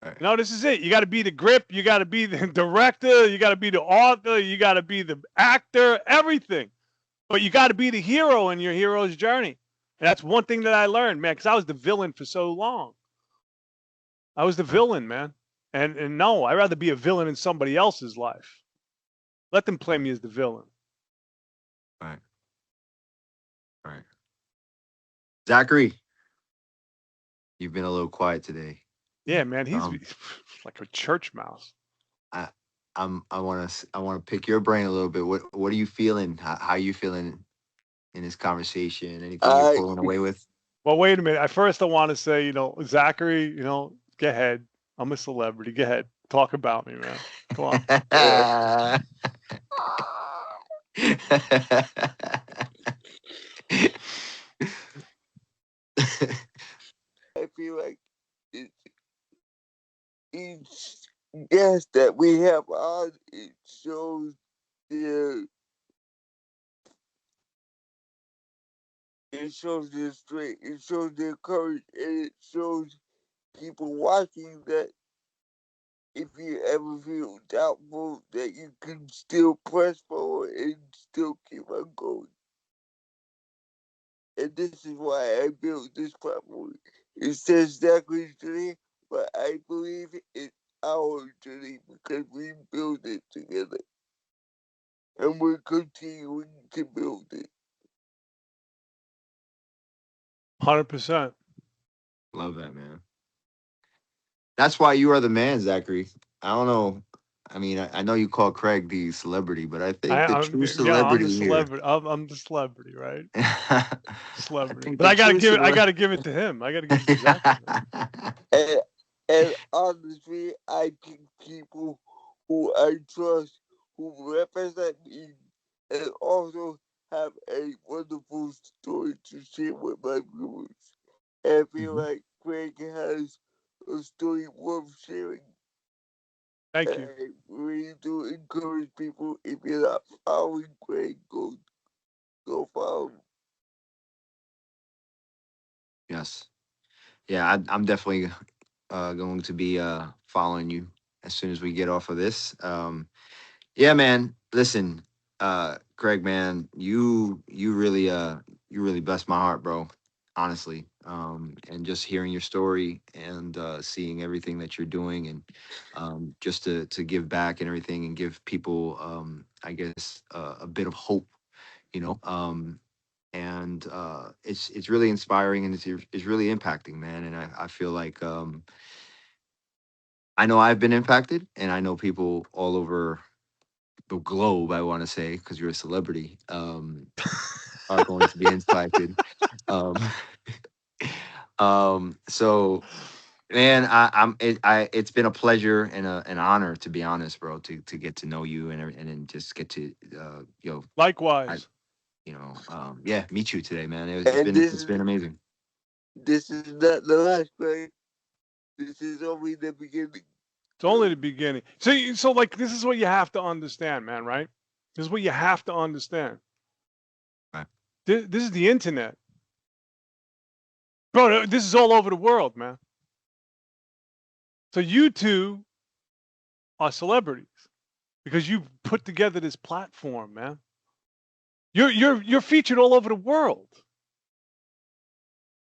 Right. No, this is it. You got to be the grip. You got to be the director. You got to be the author. You got to be the actor, everything. But you got to be the hero in your hero's journey. And that's one thing that I learned, man, because I was the villain for so long. I was the villain, man. And no, I'd rather be a villain in somebody else's life. Let them play me as the villain. Right. Right. Zachary, you've been a little quiet today. Yeah, man, he's like a church mouse. I want to pick your brain a little bit. What are you feeling? How are you feeling in this conversation? Anything you're pulling away with? Well, wait a minute. I want to say, Zachary, go ahead. I'm a celebrity. Go ahead. Talk about me, man. Come on. I feel like each guest that we have on, it shows their strength, it shows their courage, and it shows people watching that if you ever feel doubtful, that you can still press forward and still keep on going. And this is why I built this platform. It says Zachary's journey, but I believe it's our journey because we built it together. And we're continuing to build it. 100%. Love that, man. That's why you are the man, Zachary. I don't know. I mean, I know you call Craig the celebrity, but I think the true celebrity I'm the celebrity. here. I'm the celebrity, right? Celebrity. But I gotta give it to him. I gotta give it to Zachary. And honestly, I pick people who I trust, who represent me, and also have a wonderful story to share with my viewers. I feel Mhm. like Craig has a story worth sharing. Thank And you. I really do encourage people, if you're not following Craig, go follow him. Yes. Yeah, I'm definitely going to be following you as soon as we get off of this. Yeah, man. Listen, Craig, man, you really blessed my heart, bro. Honestly, and just hearing your story and seeing everything that you're doing, and just to give back and everything, and give people, I guess, a bit of hope, you know. And it's really inspiring, and it's really impacting, man. And I feel like I know I've been impacted, and I know people all over the globe, I want to say, because you're a celebrity, are going to be impacted. Um, so, man, it's been a pleasure and an honor, to be honest, bro, to get to know you and then just get to, I, Likewise. yeah, meet you today, man. And It's been amazing. this is not the last, Craig. This is only the beginning. It's only the beginning. So like this is what you have to understand, man. Right? This is what you have to understand. Right. This is the internet, bro. This is all over the world, man. So you two are celebrities because you put together this platform, man. You're featured all over the world.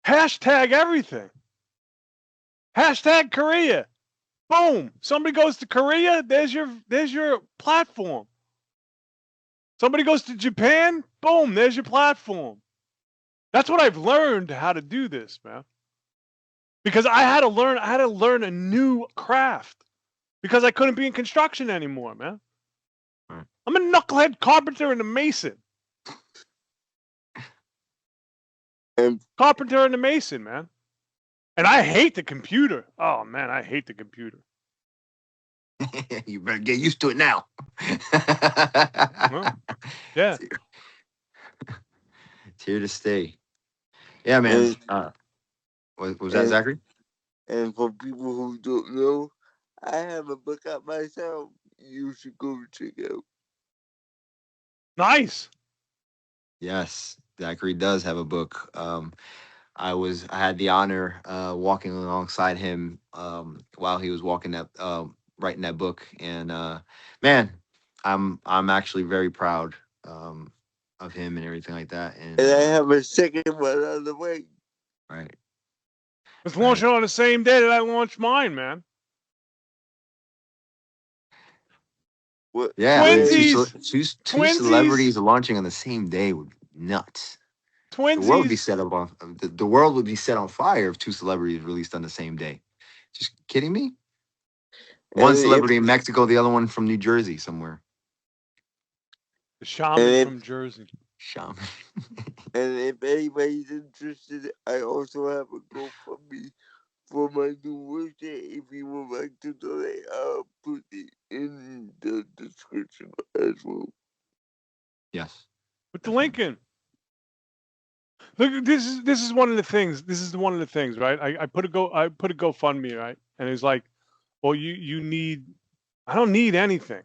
Hashtag everything. Hashtag Korea. Boom. Somebody goes to Korea. There's your platform. Somebody goes to Japan. Boom. There's your platform. That's what I've learned how to do this, man. Because I had to learn a new craft because I couldn't be in construction anymore, man. Right. I'm a knucklehead carpenter and a mason. And Carpenter and a mason, man. And I hate the computer. Oh man, I hate the computer. You better get used to it now. Well, yeah. It's here to stay. Yeah, man. and Was that and Zachary? and for people who don't know, I have a book out myself. You should go check out. Nice. Yes, Zachary does have a book. I had the honor walking alongside him while he was walking that writing that book, and man, I'm actually very proud of him and everything like that. And And I have a second one on the way. right, It's right, launching on the same day that I launched mine, man. What yeah. I mean, Craig? Twinsies. two Twinsies. celebrities launching on the same day would be nuts. The world would be Twinsies. set up on the world would be set on fire if two celebrities released on the same day. Just kidding me? One And if celebrity in Mexico, the other one from New Jersey somewhere. The shaman and if from Jersey. Shaman. and if anybody's interested, I also have a GoFundMe for my new website. If you would like to donate, I'll put it in the description as well. Yes, With the definitely. Lincoln. Look, this is one of the things. This is one of the things, right? I put a GoFundMe, right? And it's like, well, you need. I don't need anything.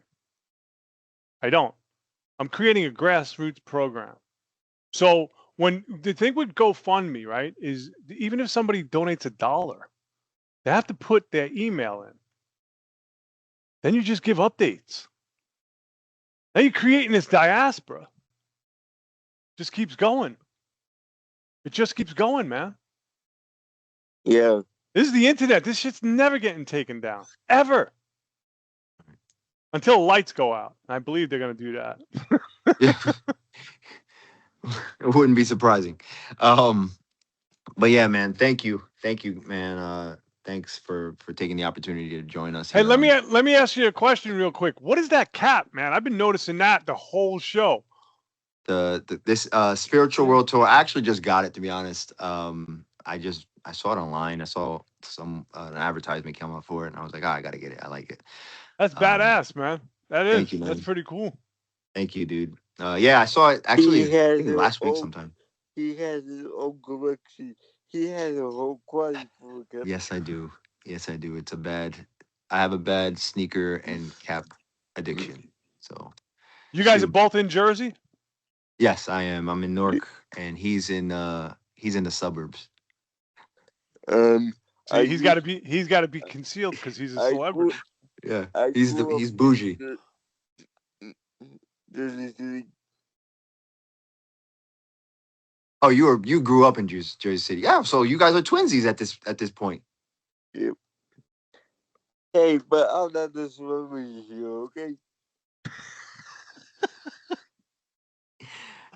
I don't. I'm creating a grassroots program. So when the thing with GoFundMe, right, is even if somebody donates $1, they have to put their email in. Then you just give updates. Now you're creating this diaspora. Just keeps going. It just keeps going, man. Yeah, This is the internet. This shit's never getting taken down. Ever. Until the lights go out. I believe they're going to do that. Yeah, it wouldn't be surprising. Um, but yeah, man, thank you, man. Thanks for taking the opportunity to join us Hey, here on let me ask you a question real quick. What is that cap, man? I've been noticing that the whole show. the this spiritual world tour. I actually just got it, to be honest. I saw it online. I saw some an advertisement come up for it, and I was like, I gotta get it. I like it. That's Um, badass, man. That thank is. you, That's man. pretty cool. Thank you, dude. Yeah, I saw it He actually. I has think his last week own. sometime. He has his own collection. He has a whole closet full of them. Yes, I do. Yes, I do. It's a bad. I have a bad sneaker and cap addiction. So You guys are shoot. both in Jersey. Yes, I am. I'm in Newark, and he's in the suburbs. Um, I See, used he's got to be concealed because he's a I grew celebrity. Yeah, I grew up he's in bougie. the Oh, you grew up in Jersey City. Yeah, so you guys are twinsies at this point. yeah. Hey, but I'm not the celebrity here, okay?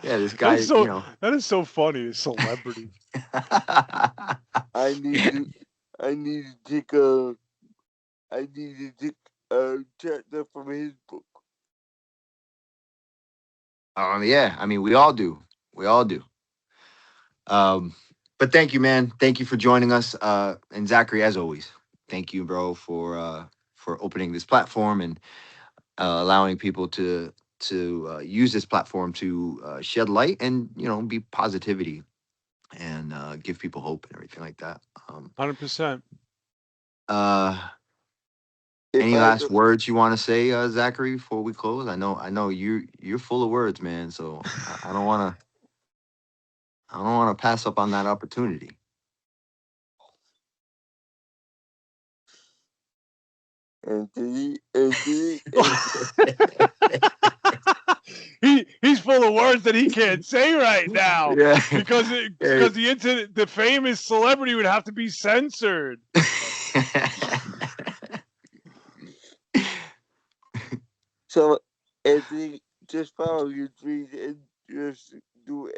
Yeah, this That's guy, you so know. that is so funny. A celebrity. I need to I need to take a I need to take a chapter from his book. Yeah, I mean, we all do. We all do. Um, but thank you, man. Thank you for joining us. And Zachary, as always, thank you, bro, for opening this platform and allowing people to use this platform to shed light and be positivity and give people hope and everything like that. 100%. Uh, If any I last don't words you want to say, Zachary, before we close? I know you're full of words, man. So I don't want to pass up on that opportunity. Anthony, He's full of words that he can't say right now Yeah. because the famous celebrity would have to be censored. so Anthony, just follow your dreams and just do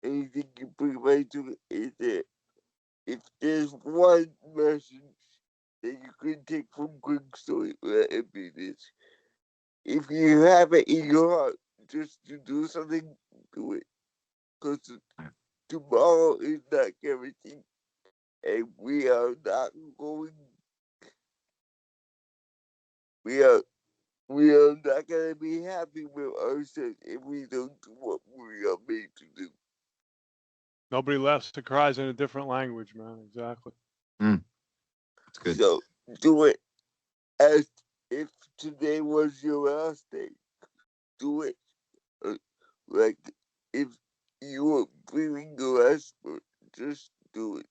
anything you bring right to it. If there's one message that you can take from Craig's story, let it be this. If you have it in your heart just to do something, do it. Because tomorrow is not guaranteed. And going we are we are not gonna be happy with ourselves if we don't do what we are made to do. Nobody laughs or cries in a different language, man. Exactly. Mm, that's good. So do it as if today was your last day. Do it. Uh, Like if you were breathing your last breath, just do it.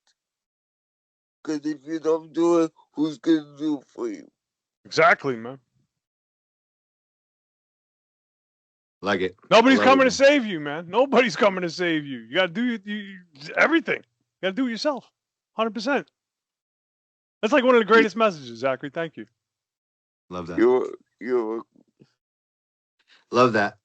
Because if you don't do it, who's gonna do it for you? Exactly, man. Like it. I Nobody's love it, coming to man. save you, man. Nobody's coming to save you. You got to do everything. You got to do it yourself. 100%. That's like one of the greatest messages, Zachary. Thank you. Love that. You're Love that.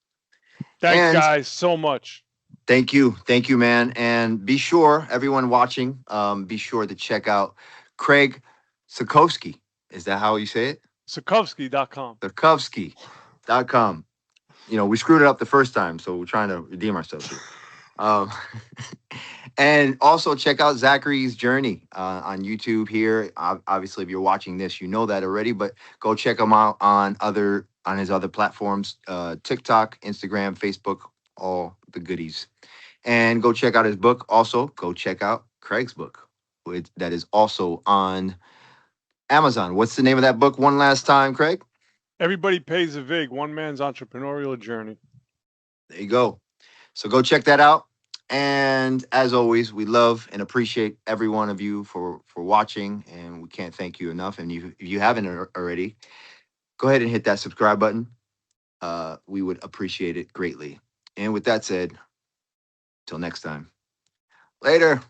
Thanks, And guys, so much. thank you, man. And be sure, everyone watching, be sure to check out Craig Sotkovsky. Is that how you say it? Sotkovsky.com. Sotkovsky.com. We screwed it up the first time, so we're trying to redeem ourselves here. Um, and also check out Zachary's journey on YouTube here. Obviously, if you're watching this, you know that already, but go check him out on his other platforms, TikTok, Instagram, Facebook, all the goodies. And go check out his book. Also, go check out Craig's book, that is also on Amazon. What's the name of that book one last time, Craig? Everybody pays a vig. One man's entrepreneurial journey. There you go. So go check that out. And as always, we love and appreciate every one of you for watching, and we can't thank you enough. And if you haven't already, go ahead and hit that subscribe button. We would appreciate it greatly. And with that said, till next time, later.